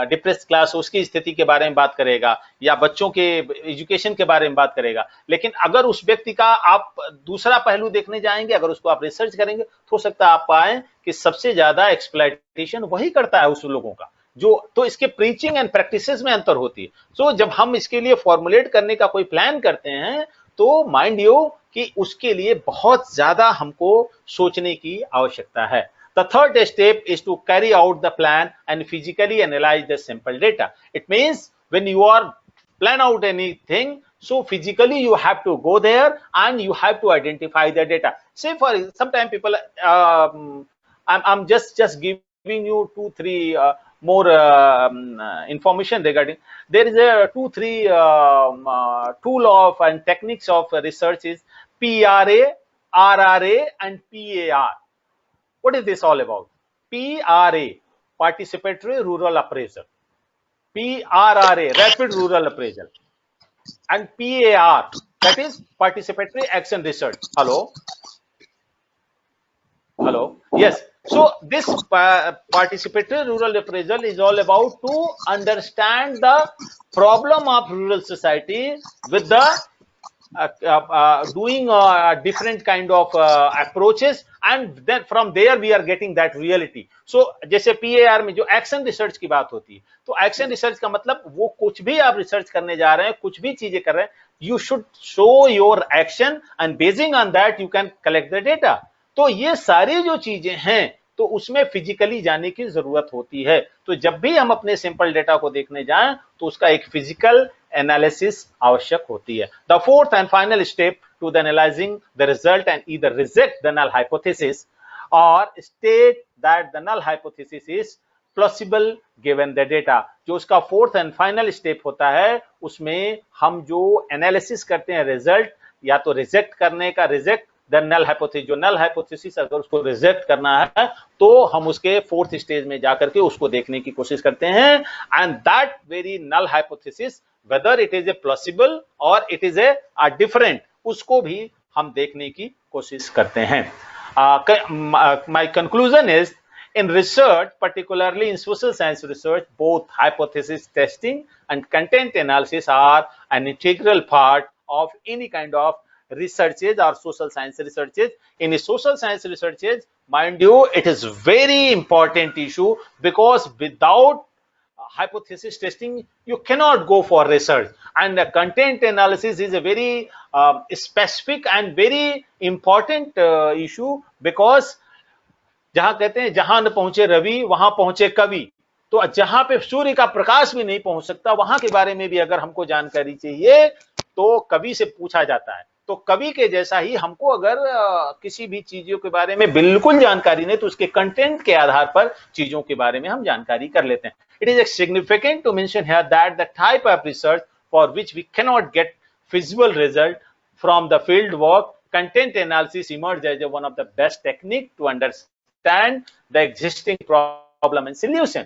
डिप्रेस्ड क्लास उसकी स्थिति के बारे में बात करेगा, या बच्चों के एजुकेशन के बारे में बात करेगा। लेकिन अगर उस व्यक्ति का आप दूसरा पहलू देखने जाएंगे, अगर उसको आप रिसर्च करेंगे तो हो सकता है आप पाएं कि सबसे ज्यादा एक्सप्लॉइटेशन वही करता है उस लोगों का, जो तो इसके प्रीचिंग एंड प्रैक्टिसेस में अंतर होती है। सो जब हम इसके लिए फॉर्मुलेट करने का कोई प्लान करते हैं तो माइंड यू कि उसके लिए बहुत ज्यादा हमको सोचने की आवश्यकता है। The third step is to carry out the plan and physically analyze the sample data. It means when you are plan out anything, so physically you have to go there and you have to identify the data. Say for sometimes people, I'm just giving you 2-3 more information regarding. There is a 2-3 tool of and techniques of research is PRA, RRA, and PAR. What is this all about? PRA, Participatory Rural Appraisal. PRRA, Rapid Rural Appraisal. And PAR, that is Participatory Action Research. Hello? Hello? Yes. So this Participatory Rural Appraisal is all about to understand the problem of rural society with the doing different kind of approaches, and then from there we are getting that reality. So जैसे PAR में जो action research की बात होती है, तो action research का मतलब वो कुछ भी आप रिसर्च करने जा रहे हैं, कुछ भी चीजें कर रहे हैं, you should show your action and basin on that you can collect the data. तो ये सारी जो चीजें हैं तो उसमें फिजिकली जाने की जरूरत होती है. तो जब भी हम अपने सैंपल डेटा को देखने जाएं तो उसका एक फिजिकल एनालिसिस आवश्यक होती है. The fourth and final step to the analysing the result and either reject the null hypothesis or state that the null hypothesis is plausible given the data. जो उसका फोर्थ एंड फाइनल स्टेप होता है उसमें हम जो analysis करते हैं result, या तो रिजेक्ट करने का, रिजेक्ट द नल हाइपोथेसिस, जो नल हाइपोथेसिस अगर उसको रिजेक्ट करना है तो हम उसके फोर्थ स्टेज में जाकर के उसको देखने की कोशिश करते हैं. And that very null hypothesis whether it is a plausible और इट इज ए डिफरेंट, उसको भी हम देखने की कोशिश करते हैं. My conclusion is in research, particularly in social science research, both hypothesis testing and content analysis are an integral part of any kind of researches or social science researches. In social science researches, mind you, it is very important issue because without hypothesis testing you cannot go for research, and the content analysis is a very specific and very important issue because जहां कहते हैं जहां न पहुंचे रवि वहां पहुंचे कवि. तो जहां पे सूर्य का प्रकाश भी नहीं पहुंच सकता वहां के बारे में भी अगर हमको जानकारी चाहिए तो कवि से पूछा जाता है. तो कवि के जैसा ही हमको अगर किसी भी चीजों के बारे में बिल्कुल जानकारी नहीं तो उसके कंटेंट के आधार पर चीजों के बारे में हम जानकारी कर लेते हैं. It is significant to mention here that the type of research for which we can not get feasible result from the field work, content analysis emerge as one of the best technique to understand the existing problem and solution.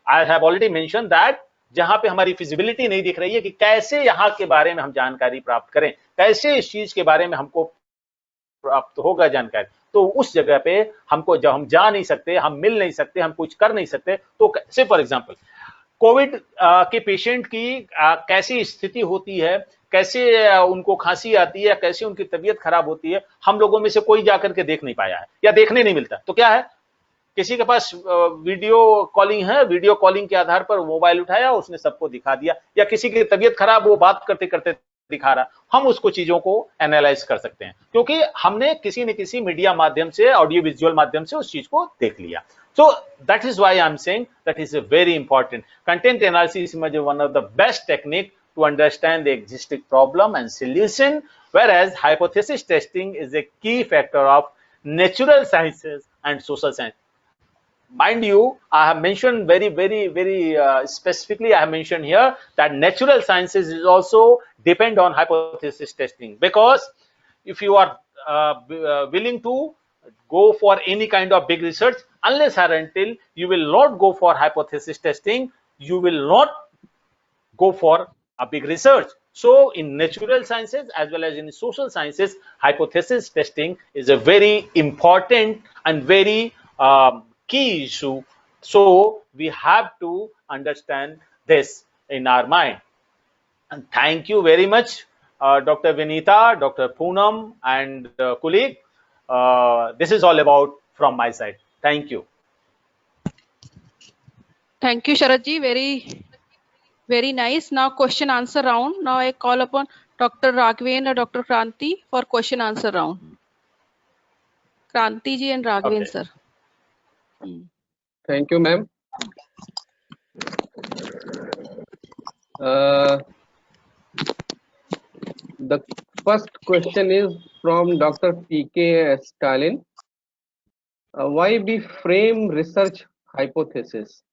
I have already mentioned that जहां पे हमारी feasibility नहीं दिख रही है कि कैसे यहाँ के बारे में हम जानकारी प्राप्त करें, कैसे इस चीज के बारे में हमको प्राप्त होगा जानकारी, तो उस जगह पे हमको जब हम जा नहीं सकते, हम मिल नहीं सकते, हम कुछ कर नहीं सकते, तो कैसे फॉर एग्जाम्पल कोविड के पेशेंट की कैसी स्थिति होती है, कैसे उनको खांसी आती है, कैसे उनकी तबीयत खराब होती है, हम लोगों में से कोई जाकर के देख नहीं पाया है या देखने नहीं मिलता. तो क्या है, किसी के पास वीडियो कॉलिंग है, वीडियो कॉलिंग के आधार पर मोबाइल उठाया, उसने सबको दिखा दिया, या किसी की तबीयत खराब वो बात करते करते दिखा रहा, हम उसको चीजों को एनालाइज कर सकते हैं क्योंकि हमने किसी न किसी मीडिया माध्यम से, ऑडियो विजुअल माध्यम से उस चीज को देख लिया. So that is why I am saying that is a very important. Content analysis is one of the best technique to understand the existing problem and solution, whereas hypothesis testing is a key factor of natural sciences and social science. Mind you, I have mentioned very specifically, I have mentioned here that natural sciences is also depend on hypothesis testing, because if you are willing to go for any kind of big research, unless or until you will not go for hypothesis testing, you will not go for a big research. So in natural sciences as well as in social sciences, hypothesis testing is a very important and very key issue. So we have to understand this in our mind. And thank you very much, Dr. Vinita, Dr. Poonam, and colleague. This is all about from my side. Thank you. Thank you, Sharad ji. Very nice. Now question answer round. Now I call upon Dr. Raghavan or Dr. Kranti for question answer round. Kranti ji and Raghavan sir. Thank you, ma'am. The first question is from Dr. P.K. Stalin. Why we frame research hypothesis?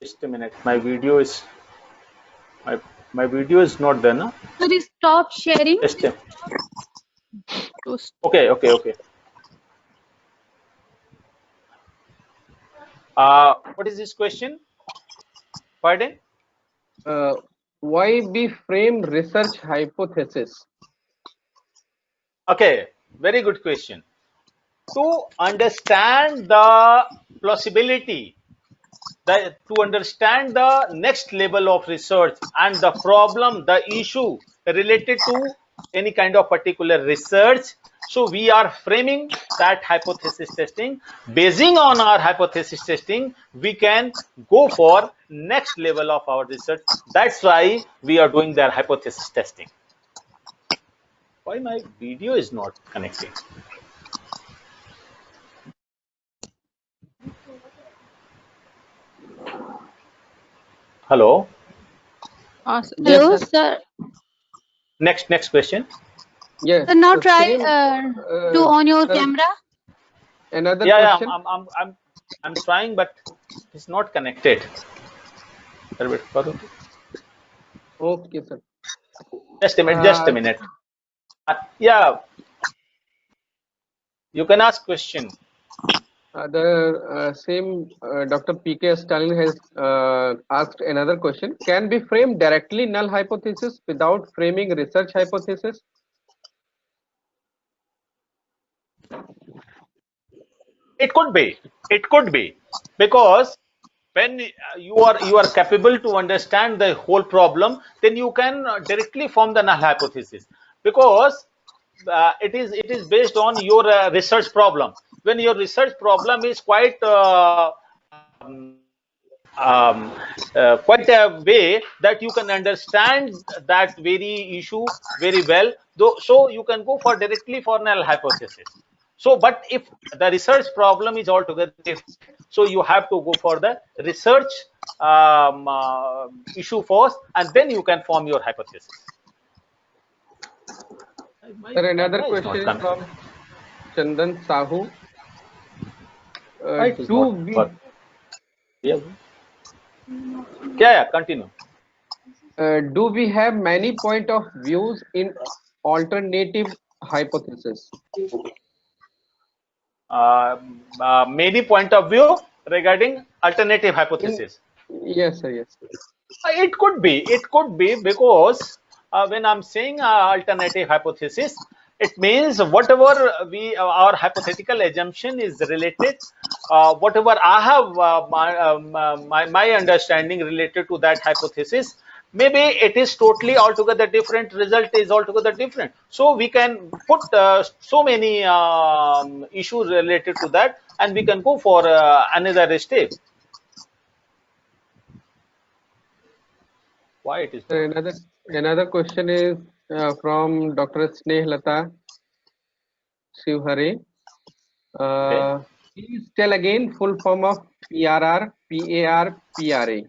Just a minute. My video is not there, no? Sir, stop sharing. Just a, okay. What is this question? Pardon? Why we frame research hypothesis? Okay, very good question. To understand the plausibility, to understand the next level of research and the problem, the issue related to any kind of particular research, so we are framing that hypothesis testing. Basing on our hypothesis testing, we can go for next level of our research. That's why we are doing their hypothesis testing. Why my video is not connecting? Hello? Hello, sir. Next question. Yes. So now try to on your camera. Another question. Yeah, I'm trying, but it's not connected. Okay, sir. Just a minute. Yeah. You can ask question. The same Dr. P.K. Stalin has asked another question. Can we frame directly null hypothesis without framing research hypothesis? It could be, because when you are capable to understand the whole problem, then you can directly form the null hypothesis, because it is based on your research problem. When your research problem is quite quite a way that you can understand that very issue very well, so you can go for directly for null hypothesis. So, but if the research problem is altogether different, so you have to go for the research issue first, and then you can form your hypothesis. Sir, another question is from Chandan Sahu. Continue. Do we have many point of views in alternative hypothesis? Many point of view regarding alternative hypothesis. Yes, sir. Yes. It could be because when I'm saying alternative hypothesis, it means whatever our hypothetical assumption is related, whatever I have my understanding related to that hypothesis, maybe it is totally altogether different, result is altogether different. So we can put so many issues related to that, and we can go for another step. Why it is? Another question is from Dr. Snehlata Shivhare. Please tell again full form of PRR, PAR, PRA.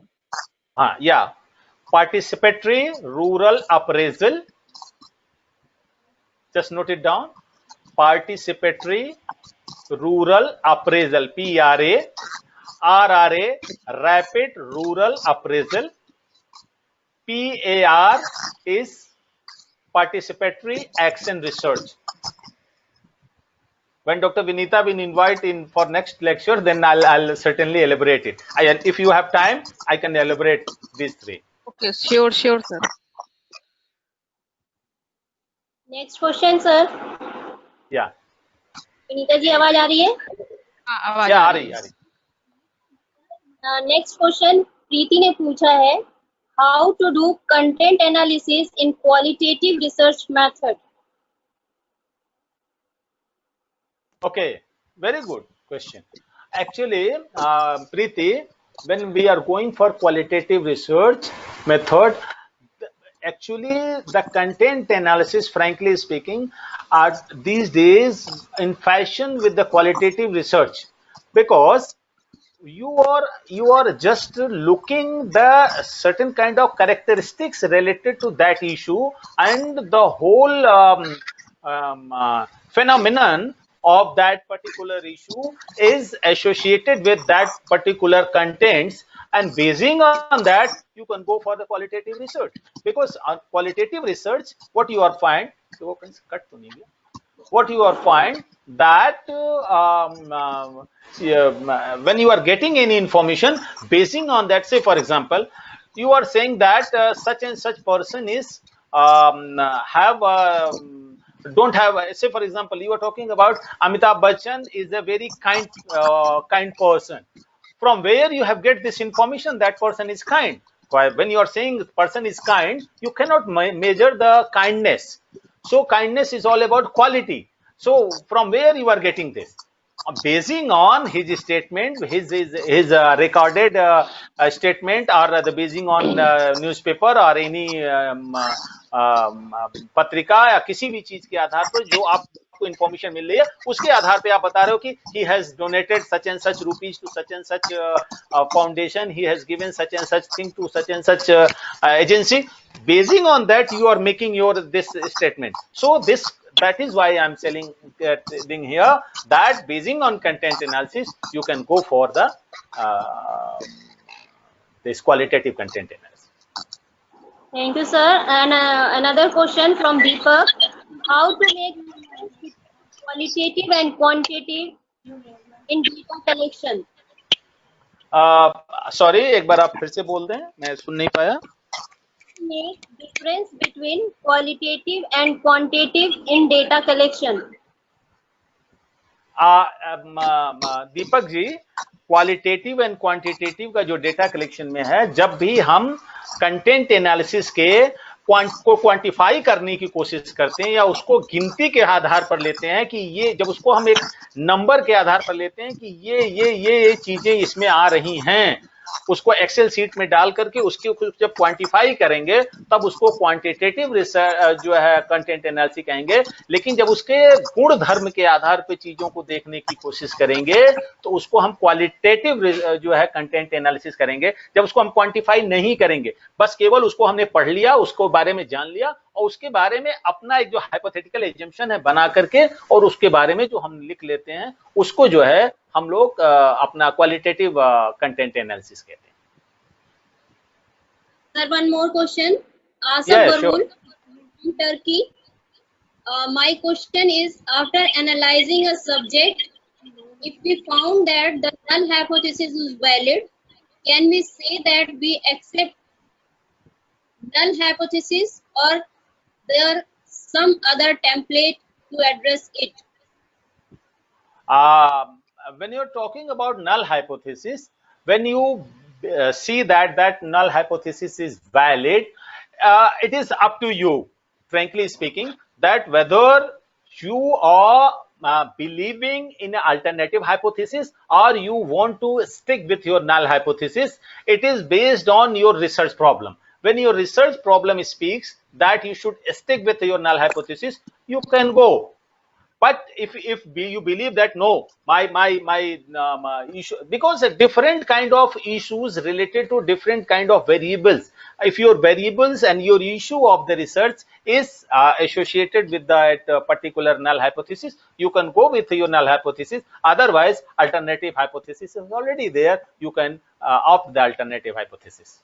Yeah. Participatory Rural Appraisal. Just note it down. Participatory Rural Appraisal, PRA. RRA, Rapid Rural Appraisal. PAR is Participatory Action Research. When Dr. Vinita will invite in for next lecture, then I'll certainly elaborate it. If you have time, I can elaborate these three. Okay, sure, sir. Next question, sir. Yeah. Vinita ji आवाज आ रही है? आवाज आ रही है. Next question प्रीति ने पूछा है, how to do content analysis in qualitative research method? Okay, very good question. Actually, Preeti, when we are going for qualitative research method, actually the content analysis, frankly speaking, are these days in fashion with the qualitative research, because you are just looking the certain kind of characteristics related to that issue, and the whole phenomenon of that particular issue is associated with that particular contents, and basing on that you can go for the qualitative research. Because on qualitative research what you are find, what you are find that when you are getting any information, basing on that, say for example you are saying that such and such person is don't have, say for example you are talking about Amitabh Bachchan is a very kind person. From where you have get this information that person is kind? When you are saying person is kind, you cannot measure the kindness. So kindness is all about quality. So from where you are getting this? Basing on his statement, his recorded statement, or the basing on newspaper or any पत्रिका या किसी भी चीज के आधार पर जो आपको information मिल रही है, उसके आधार पे आप बता रहे हो कि he has donated such and such rupees to such and such foundation, he has given such and such thing to such and such agency. Basing on that you are making your this statement. So that is why I am telling here that basing on content analysis you can go for the this qualitative content analysis. Thank you, sir. And another question from Deepak: how to make qualitative and quantitative in data collection? Sorry, एक बार आप फिर से बोल दें, मैं सुन नहीं पाया. Make difference between qualitative and quantitative in data collection. Deepak ji, qualitative and quantitative का जो डेटा कलेक्शन में है, जब भी हम कंटेंट एनालिसिस के को क्वांटिफाई करने की कोशिश करते हैं या उसको गिनती के आधार पर लेते हैं कि ये, जब उसको हम एक नंबर के आधार पर लेते हैं कि ये चीजें इसमें आ रही हैं, उसको एक्सेल सीट में डाल करके उसके जब क्वांटिफाई करेंगे तब उसको क्वांटिटेटिव रिसर्च जो है कंटेंट एनालिसिस कहेंगे. लेकिन जब उसके गुण धर्म के आधार पे चीजों को देखने की कोशिश करेंगे तो उसको हम क्वालिटेटिव जो है कंटेंट एनालिसिस करेंगे. जब उसको हम क्वांटिफाई नहीं करेंगे, बस केवल उसको हमने पढ़ लिया, उसको बारे में जान लिया और उसके बारे में अपना एक जो हाइपोथेटिकल एजम्पशन है बना करके और उसके बारे में जो हम लिख लेते हैं, उसको जो है हम लोग अपना क्वालिटेटिव कंटेंट एनालिसिस कहते हैं. Sir, one more question. Asaf Barun from Turkey. My question is: after analyzing a subject, if we found that the null hypothesis is valid, can we say that we accept null hypothesis, or there some other template to address it? When you're talking about null hypothesis, when you see that null hypothesis is valid, it is up to you, frankly speaking, that whether you are believing in an alternative hypothesis or you want to stick with your null hypothesis. It is based on your research problem. When your research problem speaks that you should stick with your null hypothesis, you can go. But if you believe that no, my issue, because a different kind of issues related to different kind of variables. If your variables and your issue of the research is associated with that particular null hypothesis, you can go with your null hypothesis. Otherwise, alternative hypothesis is already there. You can opt the alternative hypothesis.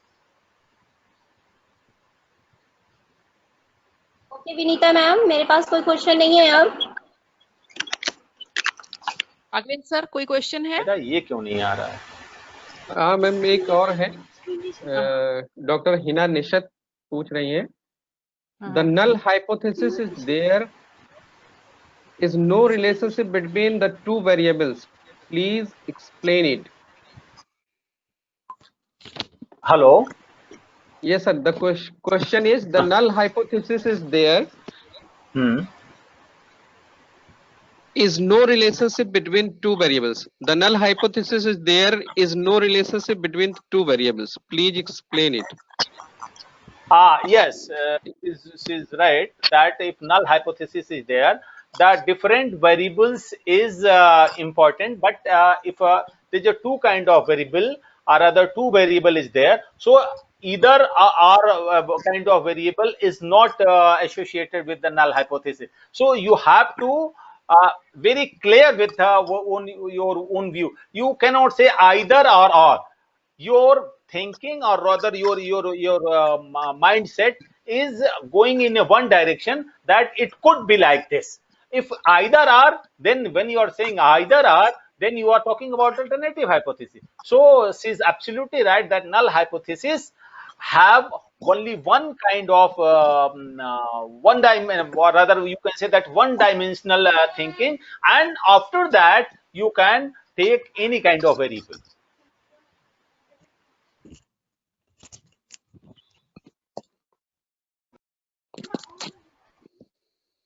Okay, Vinita ma'am, मेरे पास कोई question नहीं है अब. अगविन sir, कोई question है? ये क्यों नहीं आ रहा है? हाँ मैम, एक और है. डॉक्टर हिना निशत पूछ रही हैं. The null hypothesis is there is no relationship between the two variables. Please explain it. Hello. Yes sir, the question is the null hypothesis is there. Is no relationship between two variables. The null hypothesis is there is no relationship between two variables. Please explain it. Yes, is right that if null hypothesis is there, the different variables is important. But if there's a two kind of variable or other two variable is there, so either kind of variable is not associated with the null hypothesis. So you have to very clear with your own view. You cannot say either or. Your thinking or rather your mindset is going in a one direction that it could be like this. If either are, then when you are saying either are, then you are talking about alternative hypothesis. So she is absolutely right that null hypothesis have only one kind of one dimension, or rather you can say that one dimensional thinking, and after that you can take any kind of variable.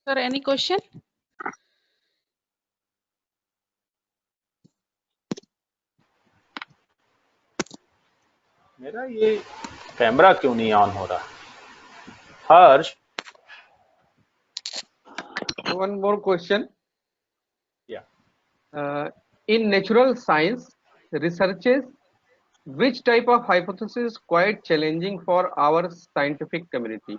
Sir, any question? मेरा ये camera क्यों नहीं on हो रहा? हर्ष, one more question. Yeah. In natural science researches, which type of hypothesis is quite challenging for our scientific community?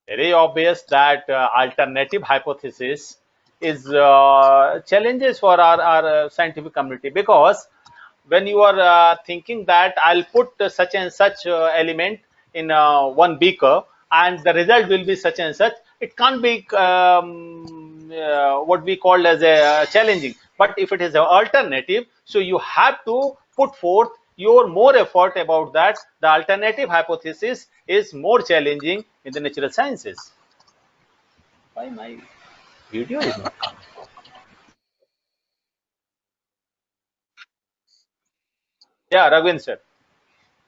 Very obvious that alternative hypothesis is challenges for our scientific community, because when you are thinking that I'll put such and such element in one beaker and the result will be such and such, it can't be what we call as a challenging. But if it is an alternative, so you have to put forth your more effort about that. The alternative hypothesis is more challenging in the natural sciences. Why my video is not coming? Yeah, Raghavendra sir.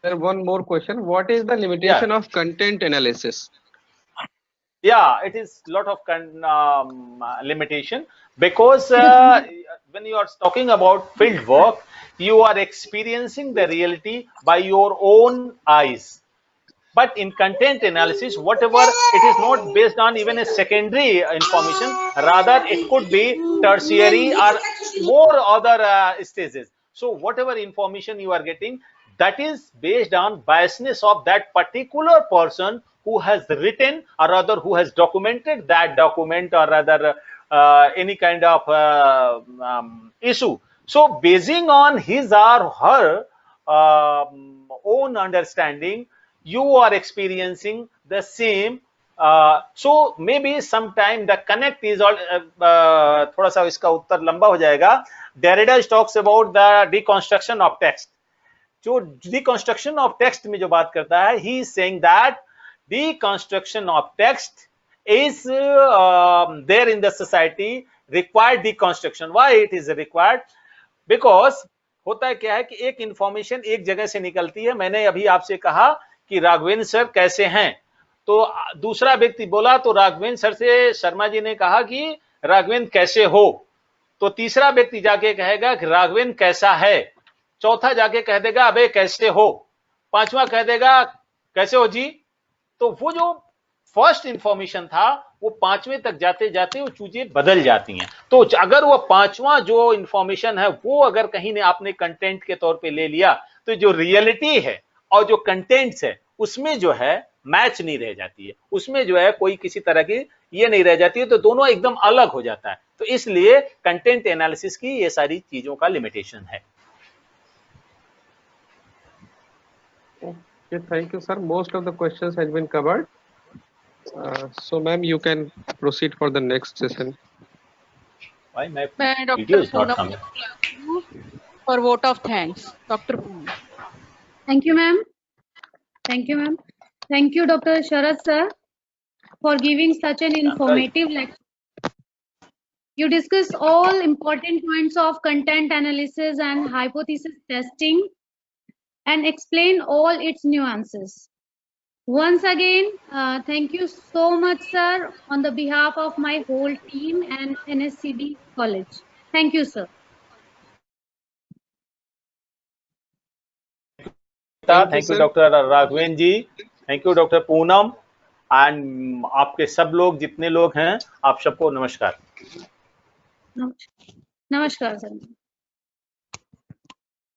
Sir, one more question. What is the limitation of content analysis? Yeah, it is a lot of limitation, because when you are talking about field work, you are experiencing the reality by your own eyes. But in content analysis, whatever, it is not based on even a secondary information, rather it could be tertiary or more other stages. So whatever information you are getting, that is based on biasness of that particular person who has written, or rather who has documented that document, or rather any kind of issue. So basing on his or her own understanding, you are experiencing the same. So maybe sometime the connect is all थोड़ा सा इसका उत्तर लंबा हो जाएगा. Derrida talks about the deconstruction of text. जो deconstruction of text में जो बात करता है, he is saying that deconstruction of text is there in the society, required deconstruction. Why it is required? Because होता क्या है कि एक इंफॉर्मेशन एक जगह से निकलती है. मैंने अभी आपसे कहा कि राघवेंद्र सर कैसे हैं, तो दूसरा व्यक्ति बोला, तो राघवेंद्र सर से शर्मा जी ने कहा कि राघवेंद्र कैसे हो, तो तीसरा व्यक्ति जाके कहेगा कि राघवेंद्र कैसा है, चौथा जाके कह देगा अबे कैसे हो, पांचवा कह देगा कैसे हो जी. तो वो जो फर्स्ट इंफॉर्मेशन था वो पांचवें तक जाते जाते वो चीजें बदल जाती हैं. तो अगर वो पांचवा जो इंफॉर्मेशन है वो अगर कहीं ने आपने कंटेंट के तौर पे ले लिया, तो जो रियलिटी है और जो कंटेंट्स है उसमें जो है मैच नहीं रह जाती है, उसमें जो है कोई किसी तरह की ये नहीं रह जाती है, तो दोनों एकदम अलग हो जाता है. तो इसलिए कंटेंट एनालिसिस की ये सारी चीजों का लिमिटेशन है. Okay, thank you, sir. Most of the questions has been covered. So, ma'am, you can proceed for the next session. Why my Dr. video is not coming? For vote of thanks, Dr. Poonam. Thank you, ma'am. Thank you, ma'am. Thank you, Dr. Sharad sir, for giving such an informative lecture. You discussed all important points of content analysis and hypothesis testing and explain all its nuances. Once again, thank you so much, sir, on the behalf of my whole team and NSCB College. Thank you, sir. Geeta, thank you doctor Raghavendra ji, thank you doctor Poonam, and आपके सब लोग जितने लोग हैं, आप सबको नमस्कार। नमस्कार सर।